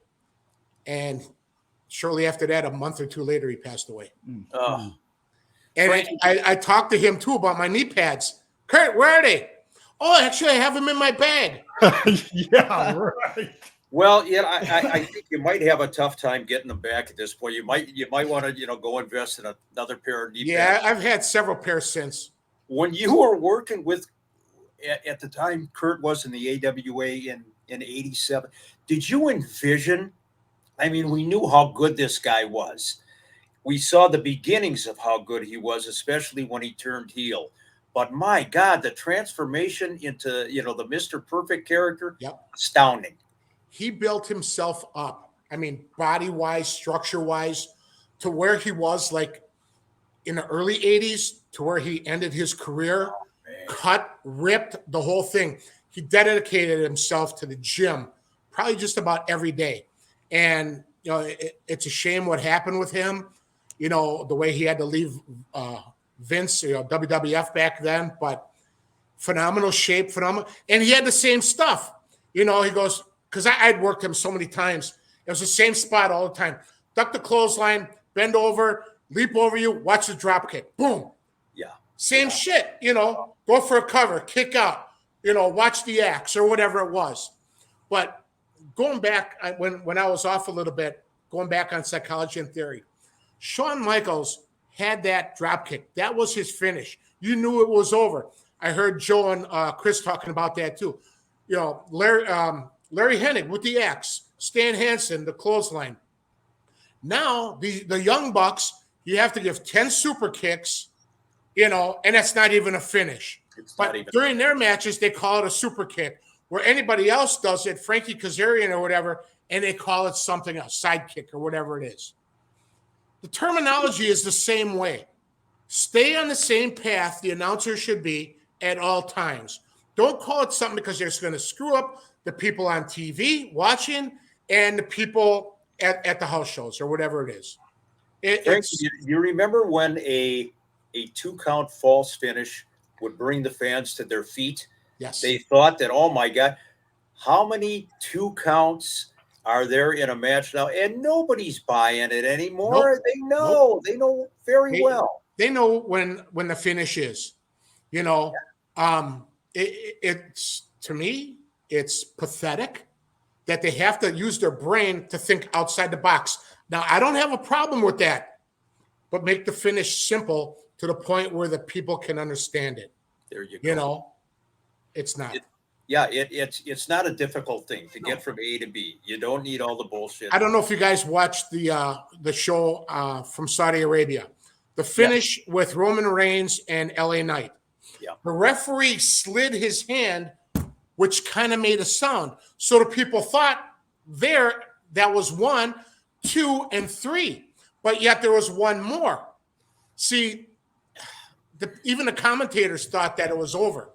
and shortly after that, a month or two later, he passed away. Oh. And I talked to him too about my knee pads. Kurt, where are they? Oh, actually, I have them in my bag. Yeah, right. Well, yeah, I think you might have a tough time getting them back at this point. You might want to go invest in another pair of knee pads. Yeah, I've had several pairs since. When you were working with, at the time Kurt was in the AWA in '87, did you envision? I mean, we knew how good this guy was. We saw the beginnings of how good he was, especially when he turned heel. But my God, the transformation into, the Mr. Perfect character, astounding. He built himself up. I mean, body-wise, structure-wise, to where he was like in the early 80s to where he ended his career, cut, ripped, the whole thing. He dedicated himself to the gym probably just about every day. And, it's a shame what happened with him, the way he had to leave Vince, WWF back then, but phenomenal shape, phenomenal. And he had the same stuff. He goes, because I'd worked him so many times. It was the same spot all the time. Duck the clothesline, bend over, leap over you, watch the drop kick. Boom. Yeah. Same shit, go for a cover, kick out, watch the axe or whatever it was. But going back, when I was off a little bit, going back on psychology and theory, Shawn Michaels had that drop kick. That was his finish. You knew it was over. I heard Joe and Chris talking about that too. You know, Larry Hennig with the axe, Stan Hansen, the clothesline. Now, the Young Bucks, you have to give 10 super kicks, you know, and that's not even a finish. But during their matches, they call it a super kick. Where anybody else does it, Frankie Kazarian or whatever, and they call it something else, sidekick or whatever it is. The terminology is the same way. Stay on the same path the announcer should be at all times. Don't call it something because it's going to screw up the people on TV watching and the people at the house shows or whatever it is. Frank, you remember when a 2-count false finish would bring the fans to their feet? Yes. They thought that, oh my God, how many 2 counts are there in a match now? And nobody's buying it anymore. Nope. They know very well. They know when the finish is, you know. It's, to me, it's pathetic that they have to use their brain to think outside the box. Now, I don't have a problem with that, but make the finish simple to the point where the people can understand it. There you go. You know, it's not. It's not a difficult thing to get from A to B. You don't need all the bullshit. I don't know if you guys watched the show from Saudi Arabia, the finish with Roman Reigns and LA Knight. Yeah. The referee slid his hand, which kind of made a sound. So the people thought that was 1, 2, and 3, but yet there was one more. See, even the commentators thought that it was over.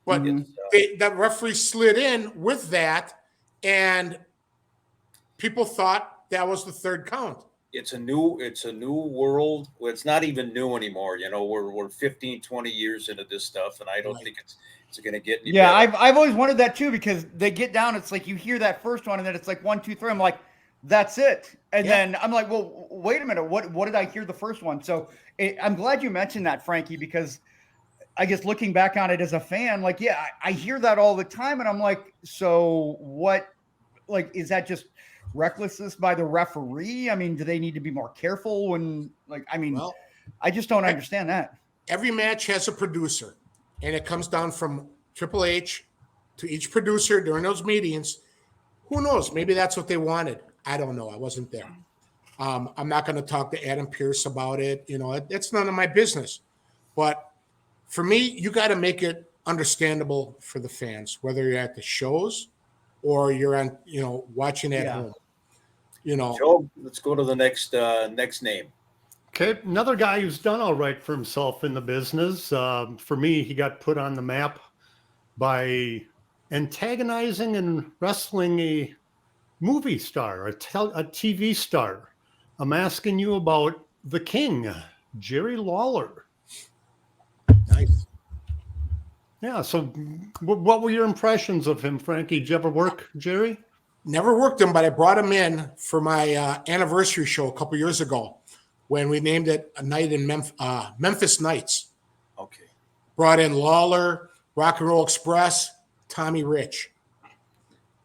But the referee slid in with that, and people thought that was the 3rd count. It's a new world. Well, it's not even new anymore. You know, we're 15, 20 years into this stuff, and I don't think it's going to get any better. I've always wondered that too, because they get down, it's like you hear that first one, and then it's like 1, 2, 3. I'm like, that's it. And then I'm like, well, wait a minute. What did I hear the first one? So I'm glad you mentioned that, Frankie, because I guess looking back on it as a fan, like, yeah, I hear that all the time. And I'm like, so what, like, is that just recklessness by the referee? I mean, do they need to be more careful when, like, I mean, I just don't understand that. Every match has a producer, and it comes down from Triple H to each producer during those meetings. Who knows? Maybe that's what they wanted. I don't know. I wasn't there. I'm not going to talk to Adam Pearce about it. You know, it's none of my business. But for me, you got to make it understandable for the fans, whether you're at the shows or you're on, you know, watching at home. You know, Joe, let's go to the next name. Okay, another guy who's done all right for himself in the business. For me, he got put on the map by antagonizing and wrestling a movie star, a TV star. I'm asking you about the King, Jerry Lawler. Nice. Yeah, so what were your impressions of him, Frankie? Did you ever work Jerry? Never worked him, but I brought him in for my anniversary show a couple years ago when we named it a night in Memphis Nights. Okay. Brought in Lawler, Rock and Roll Express, Tommy Rich.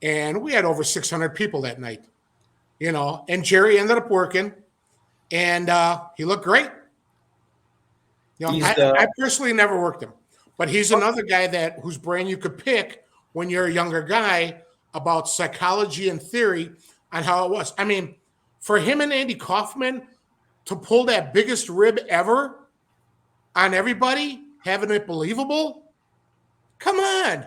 And we had over 600 people that night, you know, and Jerry ended up working, and he looked great. You know, I personally never worked him, but he's another guy whose brain you could pick when you're a younger guy about psychology and theory on how it was. I mean, for him and Andy Kaufman to pull that biggest rib ever on everybody, having it believable, come on.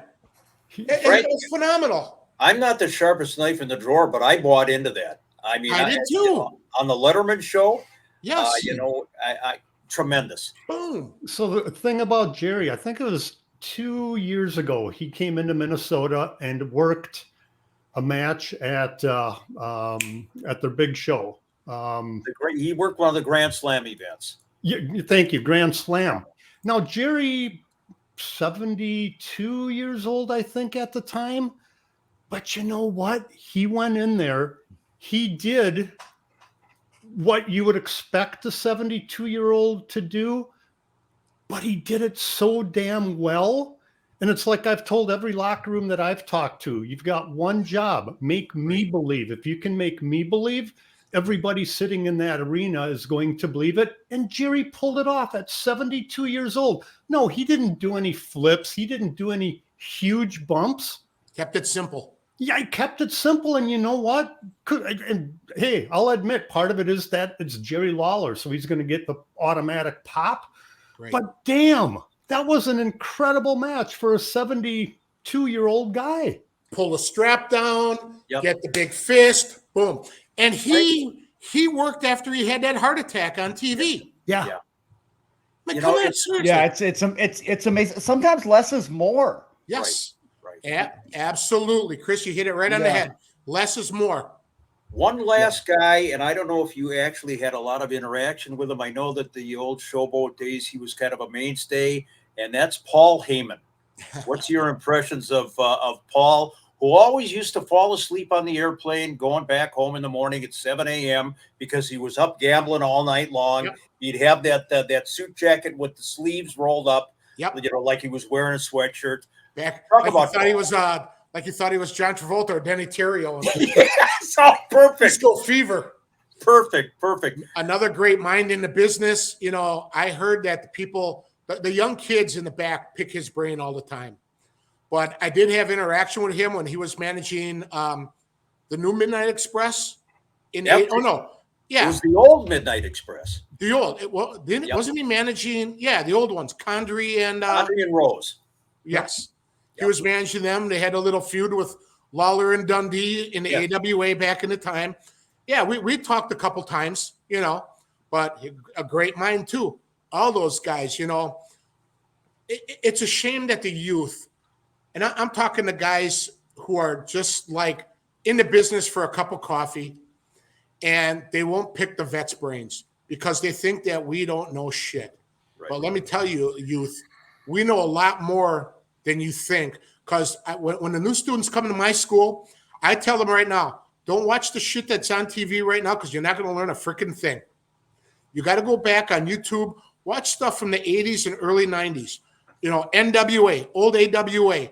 It was phenomenal. I'm not the sharpest knife in the drawer, but I bought into that. I mean, I did too. You know, on the Letterman show. Yes. You know, I tremendous. Boom. So the thing about Jerry, I think it was 2 years ago, he came into Minnesota and worked a match at their big show. He worked one of the Grand Slam events. Thank you, Grand Slam. Now, Jerry, 72 years old, I think, at the time. But you know what? He went in there. He did what you would expect a 72-year-old to do, but he did it so damn well. And it's like I've told every locker room that I've talked to, you've got one job, make me believe. If you can make me believe, everybody sitting in that arena is going to believe it. And Jerry pulled it off at 72 years old. No, he didn't do any flips. He didn't do any huge bumps. Kept it simple. Yeah, I kept it simple. And you know what? And hey, I'll admit part of it is that it's Jerry Lawler, so he's going to get the automatic pop. Right. But damn, that was an incredible match for a 72-year-old guy. Pull the strap down, Yep. get the big fist, boom. And he worked after he had that heart attack on TV. Yeah. Yeah. Like, You come know, on, it's- seriously. Yeah, it's amazing. Sometimes less is more. Yes. Right. Absolutely. Chris, you hit it right on the Yeah. head. Less is more. One last guy, and I don't know if you actually had a lot of interaction with him. I know that the old Showboat days, he was kind of a mainstay, and that's Paul Heyman. What's your impressions of Paul, who always used to fall asleep on the airplane going back home in the morning at 7 a.m. because he was up gambling all night long? Yep. He'd have that suit jacket with the sleeves rolled up, Yep. you know, like he was wearing a sweatshirt. Back, Talk like about you thought he was like you thought he was John Travolta or Denny Terrio. Yes, oh, perfect, Disco Fever. perfect. Another great mind in the business. You know, I heard that the people, the young kids in the back pick his brain all the time. But I did have interaction with him when he was managing the new Midnight Express. Yep. No. It Yeah, was the old Midnight Express. the old. Yep. Wasn't he managing? Yeah, the old ones, Condrey and Andre and Rose. yes. He was managing them. They had a little feud with Lawler and Dundee in the AWA back in the time. Yeah, we talked a couple times, you know, but a great mind too. All those guys, you know. It's a shame that the youth, and I'm talking to guys who are just like in the business for a cup of coffee, and they won't pick the vets' brains because they think that we don't know shit. Right. But let me tell you, youth, we know a lot more than you think. Because when the new students come to my school, I tell them right now, don't watch the shit that's on TV right now because you're not going to learn a freaking thing. You got to go back on YouTube, watch stuff from the 80s and early 90s. You know, NWA, old AWA,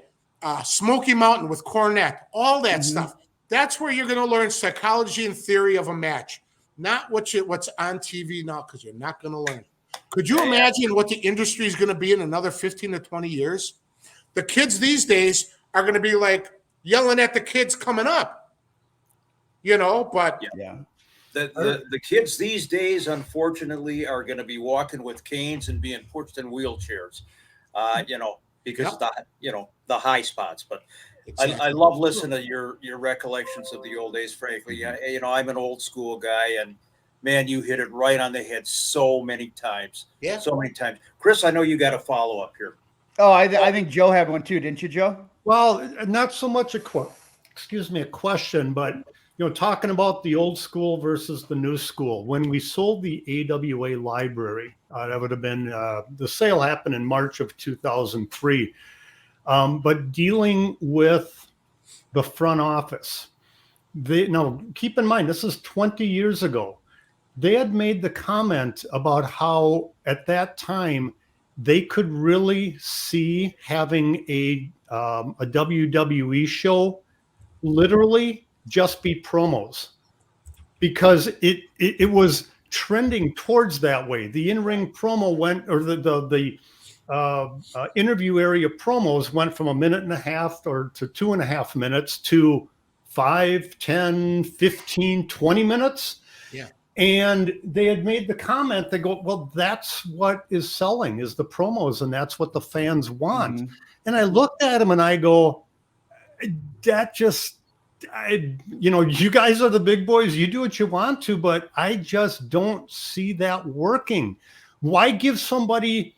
Smoky Mountain with Cornette, all that stuff. That's where you're going to learn psychology and theory of a match, not what's on TV now because you're not going to learn. Could you imagine what the industry is going to be in another 15 to 20 years? The kids these days are going to be like yelling at the kids coming up, you know, but Yeah. The kids these days, unfortunately, are going to be walking with canes and being pushed in wheelchairs, you know, because of the high spots. But I love listening to your recollections of the old days, frankly. You know, I'm an old school guy, and man, you hit it right on the head so many times. Yeah. So many times. Chris, I know you got a follow up here. Oh, I think Joe had one too, didn't you, Joe? Well, not so much a question, but you know, talking about the old school versus the new school. When we sold the AWA library, that would have been the sale happened in March of 2003. But dealing with the front office, now keep in mind this is 20 years ago. They had made the comment about how at that time they could really see having a WWE show literally just be promos because it was trending towards that way. The in-ring promo went, or the interview area promos went from 1.5 minutes or to 2.5 minutes to 5, 10, 15, 20 minutes. Yeah. And they had made the comment, they go, well, that's what is selling is the promos, and that's what the fans want. Mhm. And I looked at him and I go, that just, you know, you guys are the big boys, you do what you want to, but I just don't see that working. Why give somebody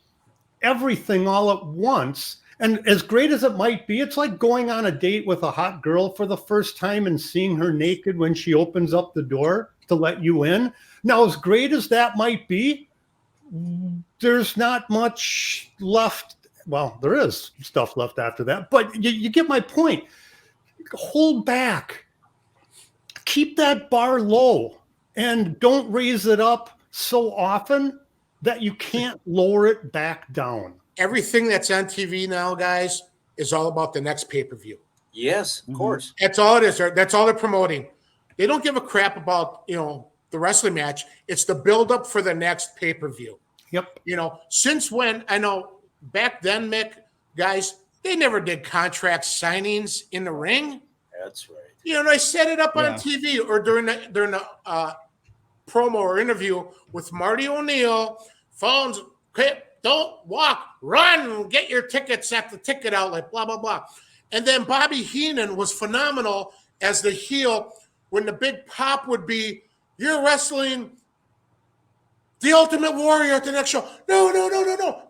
everything all at once? And as great as it might be, it's like going on a date with a hot girl for the first time and seeing her naked when she opens up the door to let you in. Now, as great as that might be, there's not much left. Well, there is stuff left after that, but you get my point. Hold back. Keep that bar low and don't raise it up so often that you can't lower it back down. everything that's on TV now, guys, is all about the next pay-per-view. Yes, of course. That's all it is. That's all they're promoting. They don't give a crap about, the wrestling match. It's the buildup for the next pay-per-view. Yep. Since when, I know back then, Mick, guys, they never did contract signings in the ring. That's right. They set it up on TV or during the promo or interview with Marty O'Neill. Phones, okay, don't walk, run, get your tickets at the ticket outlet, blah, blah, blah. And then Bobby Heenan was phenomenal as the heel when the big pop would be, you're wrestling the Ultimate Warrior at the next show. No.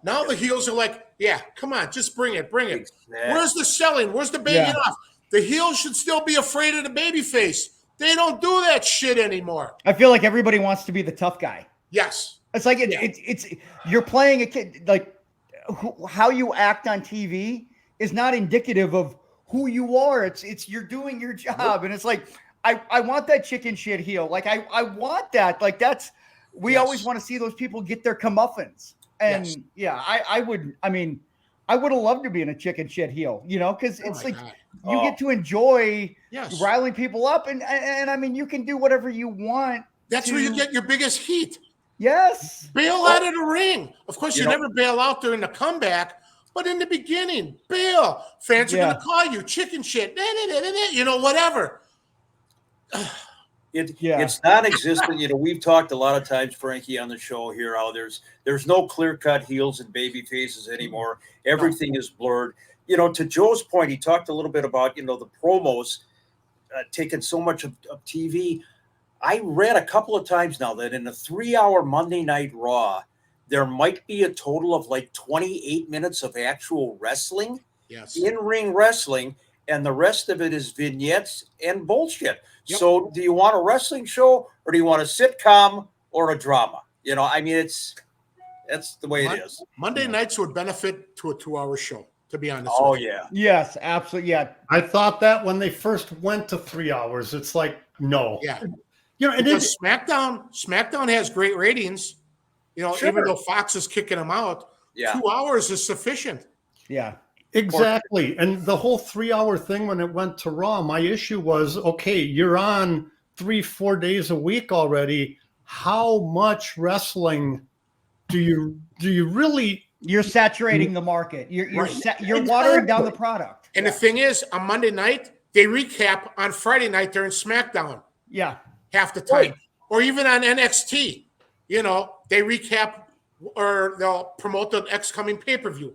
Now the heels are like, yeah, come on, just bring it. Exactly. Where's the selling? Where's the baby off? The heels should still be afraid of the baby face. They don't do that shit anymore. I feel like everybody wants to be the tough guy. Yes. It's like it's you're playing a kid. Like how you act on TV is not indicative of who you are. It's you're doing your job, and it's like I want that chicken shit heel. Like I want that. Like that's we always want to see those people get their comeuppance. And I would. I mean, I would have loved to be in a chicken shit heel. Because it's like you get to enjoy riling people up, and I mean you can do whatever you want. That's where you get your biggest heat. Yes. Bail out of the ring. Of course, you never bail out during the comeback, but in the beginning, bail. Fans are going to call you chicken shit, whatever. It's non-existent. We've talked a lot of times, Frankie, on the show here, how there's no clear-cut heels and baby faces anymore. Everything is blurred. To Joe's point, he talked a little bit about, the promos taking so much of TV. I read a couple of times now that in a 3-hour Monday Night Raw, there might be a total of like 28 minutes of actual wrestling, in-ring wrestling, and the rest of it is vignettes and bullshit. Yep. So do you want a wrestling show or do you want a sitcom or a drama? I mean, that's the way it is. Monday nights would benefit to a 2-hour show, to be honest. Oh, yeah. Yes, absolutely. Yeah. I thought that when they first went to 3 hours, it's like, no. Yeah. Because SmackDown has great ratings, even though Fox is kicking them out. 2 hours is sufficient. Yeah. Exactly. And the whole 3-hour thing when it went to Raw, my issue was, okay, you're on 3-4 days a week already. How much wrestling do you really? You're saturating the market. You're watering down the product. And the thing is, on Monday night, they recap on Friday night during SmackDown. Yeah. Half the time. Right. Or even on NXT, they recap or they'll promote the next coming pay-per-view,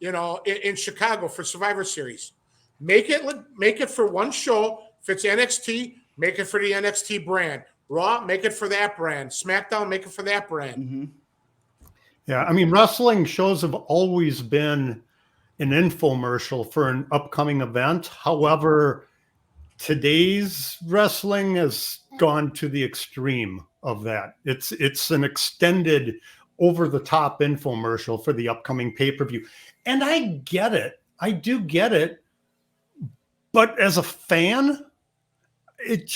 in Chicago for Survivor Series. Make it for one show. If it's NXT, make it for the NXT brand. Raw, make it for that brand. SmackDown, make it for that brand. Mm-hmm. Yeah, I mean, wrestling shows have always been an infomercial for an upcoming event. However, today's wrestling has gone to the extreme of that. It's an extended over-the-top infomercial for the upcoming pay-per-view. And I get it. I do get it. But as a fan, it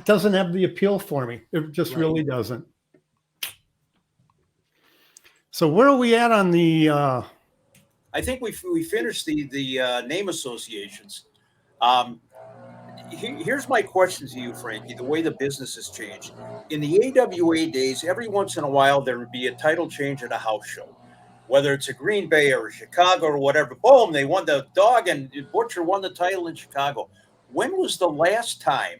doesn't have the appeal for me. It just really doesn't. So where are we at on the I think we finished the name associations. Here's my question to you, Frankie, the way the business has changed. In the AWA days, every once in a while, there would be a title change at a house show, whether it's a Green Bay or a Chicago or whatever. Boom, they won. The Dog and Butcher won the title in Chicago. When was the last time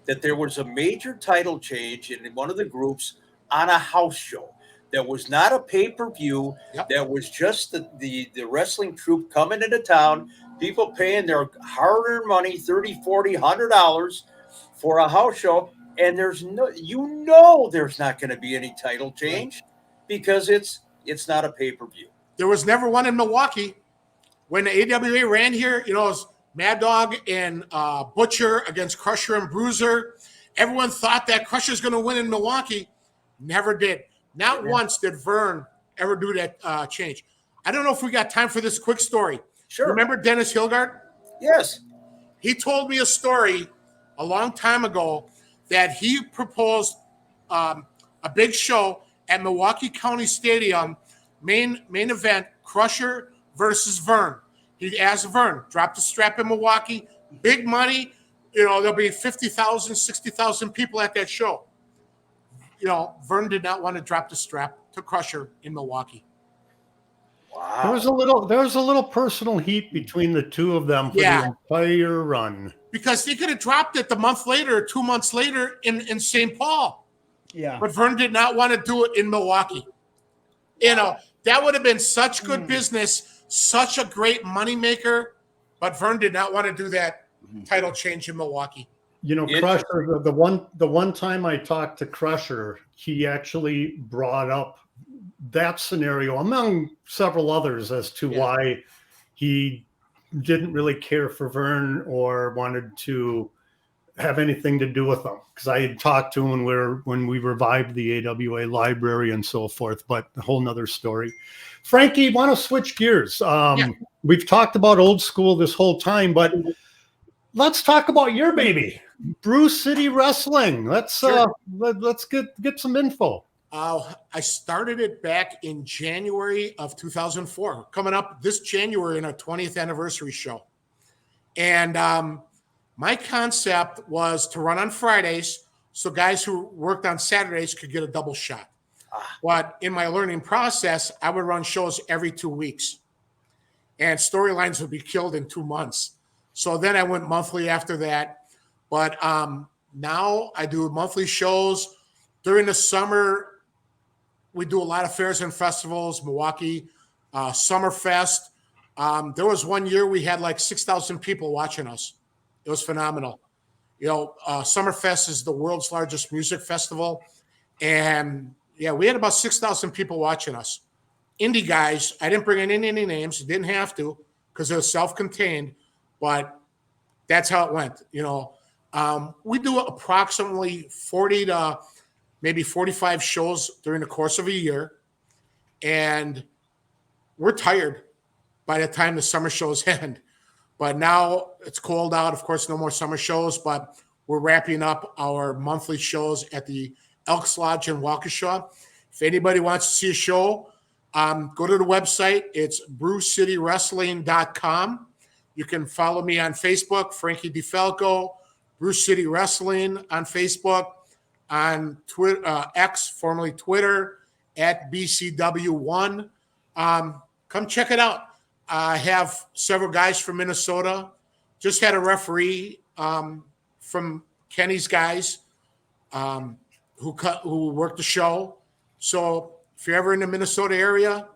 that there was a major title change in one of the groups on a house show? That was not a pay-per-view. Yep. That was just the wrestling troupe coming into town, people paying their hard-earned money, $30, $40, $100 for a house show, and there's there's not going to be any title change because it's not a pay-per-view. There was never one in Milwaukee. When the AWA ran here, it was Mad Dog and Butcher against Crusher and Bruiser. Everyone thought that Crusher's going to win in Milwaukee. Never did. Not once did Vern ever do that change. I don't know if we got time for this quick story. Sure. Remember Dennis Hilgard? Yes. He told me a story a long time ago that he proposed a big show at Milwaukee County Stadium, main event, Crusher versus Vern. He asked Vern, drop the strap in Milwaukee, big money, there'll be 50,000, 60,000 people at that show. Vern did not want to drop the strap to Crusher in Milwaukee. Wow. There was a little personal heat between the two of them for the entire run. Because he could have dropped it the month later, 2 months later in St. Paul. Yeah. But Vern did not want to do it in Milwaukee. That would have been such good business, such a great moneymaker. But Vern did not want to do that title change in Milwaukee. Crusher, the one time I talked to Crusher, he actually brought up that scenario among several others as to why he didn't really care for Vern or wanted to have anything to do with them. Because I had talked to him when we revived the AWA library and so forth, but a whole nother story. Frankie, want to switch gears? We've talked about old school this whole time, but let's talk about your baby, Brew City Wrestling. Let's get some info. I started it back in January of 2004, coming up this January in our 20th anniversary show. And my concept was to run on Fridays so guys who worked on Saturdays could get a double shot. But in my learning process, I would run shows every 2 weeks. And storylines would be killed in 2 months. So then I went monthly after that. But now I do monthly shows. During the summer, we do a lot of fairs and festivals, Milwaukee, Summerfest. There was one year we had like 6,000 people watching us. It was phenomenal. Summerfest is the world's largest music festival. And we had about 6,000 people watching us. Indie guys, I didn't bring in any names. Didn't have to because it was self-contained, but that's how it went. We do approximately 40 to maybe 45 shows during the course of a year. And we're tired by the time the summer shows end. But now it's cold out. Of course, no more summer shows, but we're wrapping up our monthly shows at the Elks Lodge in Waukesha. If anybody wants to see a show, go to the website. It's brewcitywrestling.com. You can follow me on Facebook, Frankie DeFalco, Brew City Wrestling on Facebook, on Twitter, X, formerly Twitter, at BCW1. Come check it out. I have several guys from Minnesota. Just had a referee from Kenny's guys who worked the show. So if you're ever in the Minnesota area,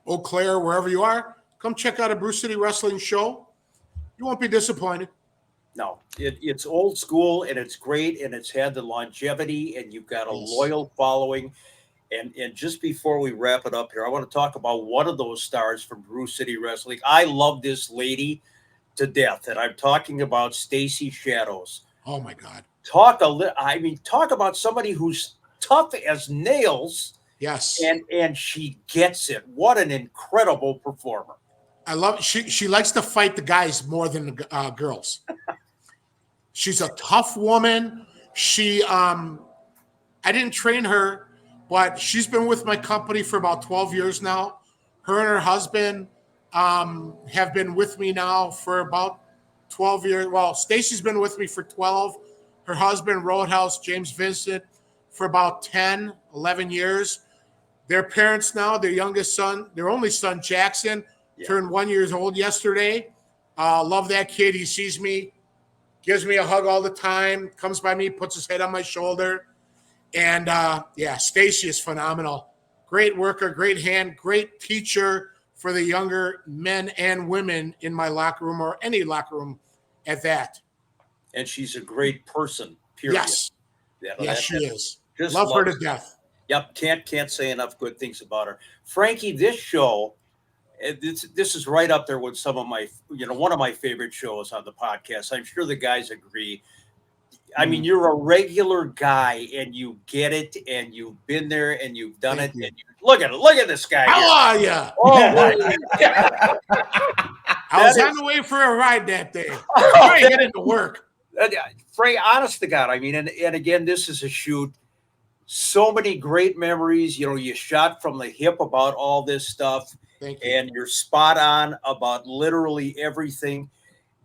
Eau Claire, wherever you are, come check out a Brew City Wrestling show. You won't be disappointed. No, it's old school and it's great and it's had the longevity and you've got a loyal following. And just before we wrap it up here, I want to talk about one of those stars from Brew City Wrestling. I love this lady to death, and I'm talking about Stacy Shadows. Oh my God! Talk about somebody who's tough as nails. Yes, and she gets it. What an incredible performer! I love. She likes to fight the guys more than the girls. She's a tough woman. I didn't train her. But she's been with my company for about 12 years now. Her and her husband have been with me now for about 12 years. Well, Stacy's been with me for 12. Her husband, Roadhouse, James Vincent, for about 10, 11 years. Their parents now, their youngest son, their only son, Jackson, turned 1 year old yesterday. Love that kid. He sees me, gives me a hug all the time, comes by me, puts his head on my shoulder. And, Stacy is phenomenal. Great worker, great hand, great teacher for the younger men and women in my locker room or any locker room at that. And she's a great person, period. Yes. Yes, she is. Just love her to death. Yep. Can't say enough good things about her. Frankie, this show, this is right up there with some of my, one of my favorite shows on the podcast. I'm sure the guys agree. I mean, you're a regular guy and you get it and you've been there and you've done it. And look at this guy. How are you? Oh, my God. I was on the way for a ride that day. I ain't getting to work. Frank, honest to God, I mean, and again, this is a shoot. So many great memories. You shot from the hip about all this stuff. Thank you. And you're spot on about literally everything.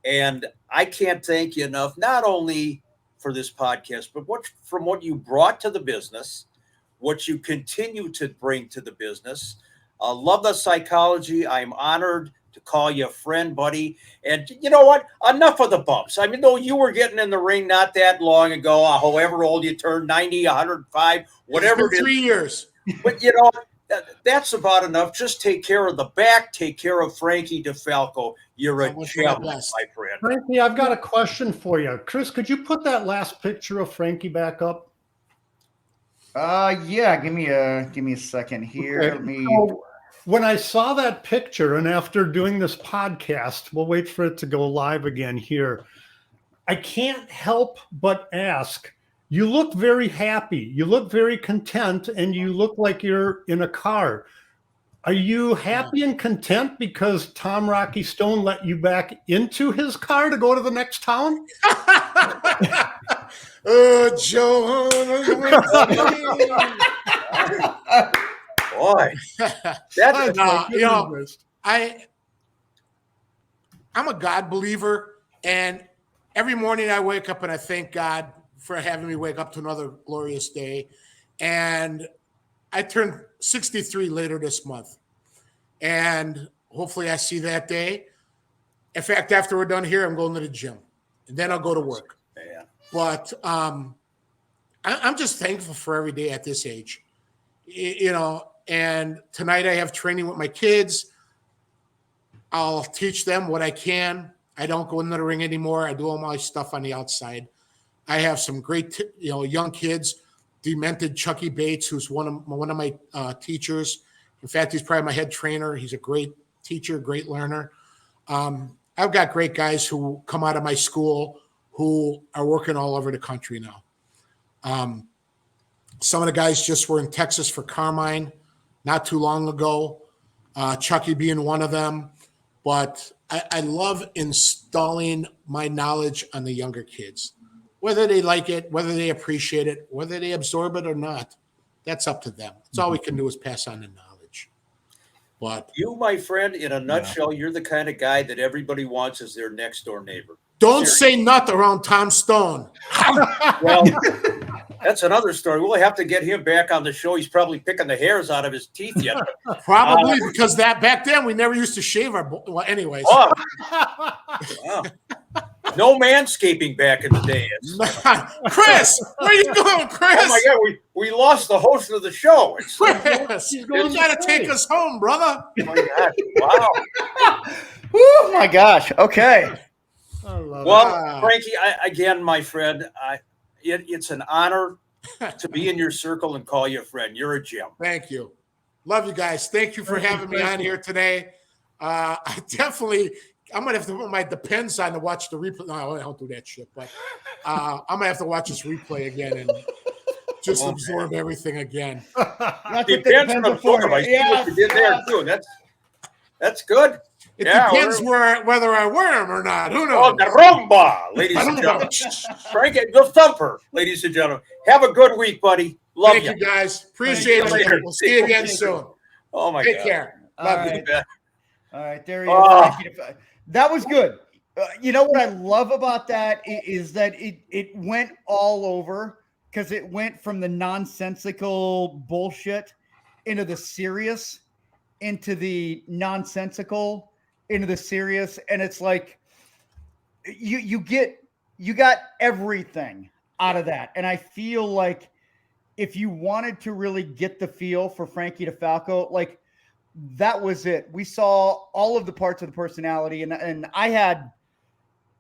And I can't thank you enough, not only for this podcast, but what you brought to the business, what you continue to bring to the business. Love the psychology. I'm honored to call you a friend, buddy. And you know what? Enough of the bumps. I mean, though you were getting in the ring not that long ago, however old you turned, 90, 105, whatever it is. 3 years. But you know, that's about enough. Just take care of the back. Take care of Frankie DeFalco. You're a gem, my friend. Frankie, I've got a question for you. Chris, could you put that last picture of Frankie back up? Yeah. Give me a second here. Okay. Let me. When I saw that picture, and after doing this podcast, we'll wait for it to go live again here. I can't help but ask. You look very happy. You look very content, and you look like you're in a car. Are you happy and content because Tom Rocky Stone let you back into his car to go to the next town? Oh, Joe. Boy, that's you know, I'm a God believer, and every morning I wake up and I thank God for having me wake up to another glorious day. And I turn 63 later this month, and hopefully I see that day. In fact, after we're done here, I'm going to the gym, and then I'll go to work. Yeah. But I'm just thankful for every day at this age, you know. And tonight I have training with my kids. I'll teach them what I can. I don't go into the ring anymore. I do all my stuff on the outside. I have some great, young kids. Demented Chucky Bates, who's one of my teachers. In fact, he's probably my head trainer. He's a great teacher, great learner. I've got great guys who come out of my school who are working all over the country now. Some of the guys just were in Texas for Carmine not too long ago, Chucky being one of them. But I love installing my knowledge on the younger kids. Whether they like it, whether they appreciate it, whether they absorb it or not, that's up to them. That's all we can do is pass on the knowledge. But you, my friend, in a nutshell, you're the kind of guy that everybody wants as their next door neighbor. Don't say nothing around Tom Stone. Well, that's another story. We'll have to get him back on the show. He's probably picking the hairs out of his teeth yet. Probably because that back then we never used to shave our. Well, anyways. Oh. Wow. No manscaping back in the day. Chris, where are you going, Chris? Oh my God, we lost the host of the show. Chris, you got to take us home, brother. Oh my God! Wow. Oh my gosh. Okay. Well, Frankie, again, my friend, it's an honor to be in your circle and call you a friend. You're a gem. Thank you. Love you guys. Thank you for having me on here today. I'm going to have to put my Depends on to watch the replay. No, I don't do that shit. But I'm going to have to watch this replay again and just absorb everything again. Depends on absorb. I see what you did there, too. That's good. It depends whether I wear them or not. Who knows? Oh, the rumba, ladies and gentlemen. Frankie, the thumper, ladies and gentlemen. Have a good week, buddy. Love you. Thank you, guys. Appreciate it. We'll see you again soon. Oh, my God. Take care. Love you. All right, there you go. That was good. You know what I love about that is that it went all over because it went from the nonsensical bullshit into the serious, into the nonsensical, into the serious, and it's like you got everything out of that. And I feel like if you wanted to really get the feel for Frankie DeFalco, like that was it. We saw all of the parts of the personality, and I had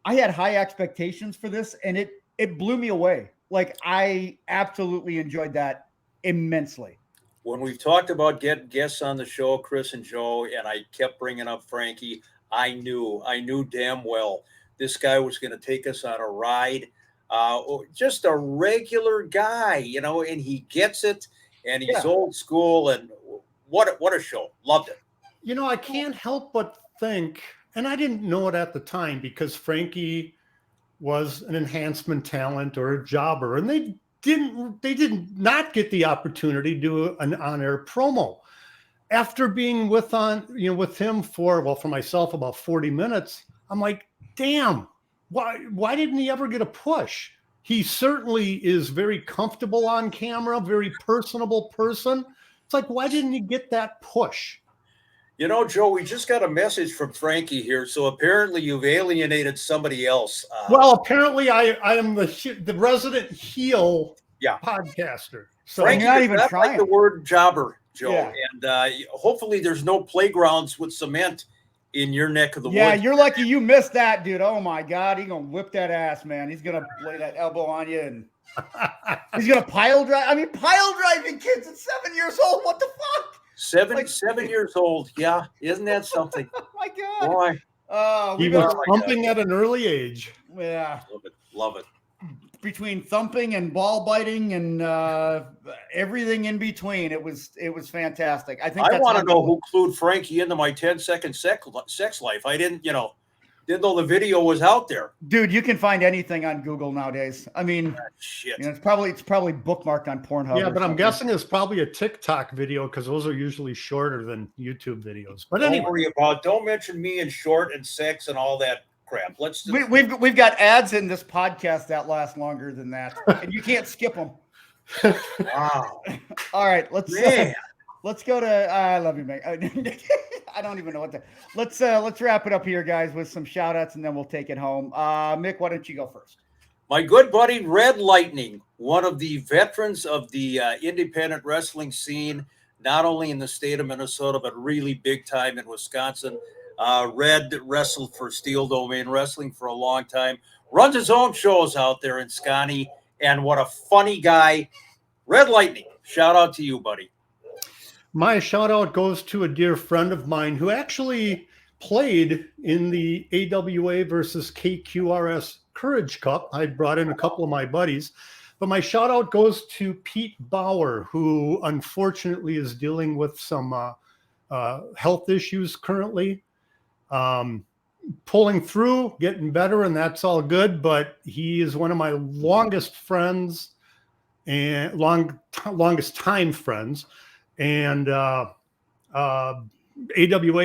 high expectations for this, and it blew me away. Like I absolutely enjoyed that immensely. When we've talked about getting guests on the show, Chris and Joe, and I kept bringing up Frankie, I knew damn well this guy was going to take us on a ride. Just a regular guy, and he gets it, and he's old school, and what a show. Loved it. I can't help but think, and I didn't know it at the time because Frankie was an enhancement talent or a jobber, and they did not get the opportunity to do an on-air promo. After being with him for myself about 40 minutes, I'm like, damn, why didn't he ever get a push? He certainly is very comfortable on camera, very personable person. It's like, why didn't he get that push? You know, Joe, we just got a message from Frankie here. So apparently you've alienated somebody else. Well, apparently I am the resident heel podcaster. So Frankie, you're not even not trying. like the word jobber, Joe. Yeah. And hopefully there's no playgrounds with cement in your neck of the Yeah, woods. you're lucky you missed that, dude. Oh my God, he's gonna whip that ass, man. He's gonna lay that elbow on you, and he's gonna pile drive. I mean, pile driving kids at 7 years old. What the fuck? 7 years old. Yeah, isn't that something? Oh my God. Boy, he was thumping at an early age. Yeah. love it. Between thumping and ball biting and everything in between, it was fantastic. I think I that's want to how know who clued Frankie into my 10-second sex life. I didn't know the video was out there. dude. You can find anything on Google nowadays. I mean, Shit. it's probably bookmarked on Pornhub. Yeah, or but I'm something. guessing it's probably a TikTok video because those are usually shorter than YouTube videos. But Don't anyway, worry about. Don't mention me and short and sex and all that crap. Let's just, We've got ads in this podcast that last longer than that, and you can't skip them. wow. All right, let's go to. I love you, man. I don't even know what to. Let's wrap it up here, guys, with some shout outs, and then we'll take it home. Mick, why don't you go first? My good buddy Red Lightning, one of the veterans of the independent wrestling scene, not only in the state of Minnesota, but really big time in Wisconsin. Red wrestled for Steel Domain Wrestling for a long time, runs his own shows out there in Scotty, and what a funny guy. Red Lightning, shout out to you, buddy. my shout out goes to a dear friend of mine who actually played in the AWA versus KQRS Courage Cup. I brought in a couple of my buddies, but my shout out goes to Pete Bauer, who unfortunately is dealing with some health issues currently. Pulling through, getting better, and that's all good. But he is one of my longest friends and longest time friends, and AWA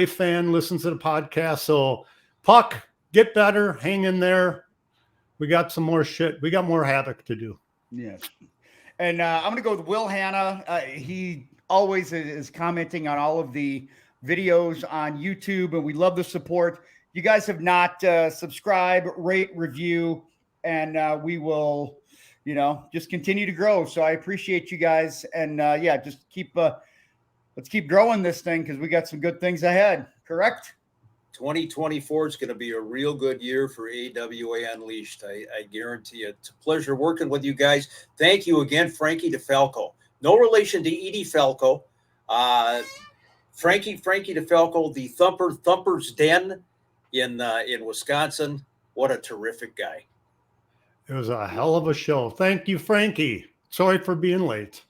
fan, listens to the podcast. So Puck, get better, hang in there. We got some more shit. We got more havoc to do. Yes. And I'm going to go with Will Hanna. He always is commenting on all of the videos on YouTube, and we love the support. You guys have not subscribe, rate, review, and we will, just continue to grow. So I appreciate you guys, and just let's keep growing this thing because we got some good things ahead. Correct? 2024 is going to be a real good year for AWA Unleashed. I guarantee you. It's a pleasure working with you guys. Thank you again, Frankie DeFalco. No relation to Edie Falco. Frankie DeFalco, the Thumper's Den in Wisconsin. What a terrific guy. It was a hell of a show. Thank you, Frankie. Sorry for being late.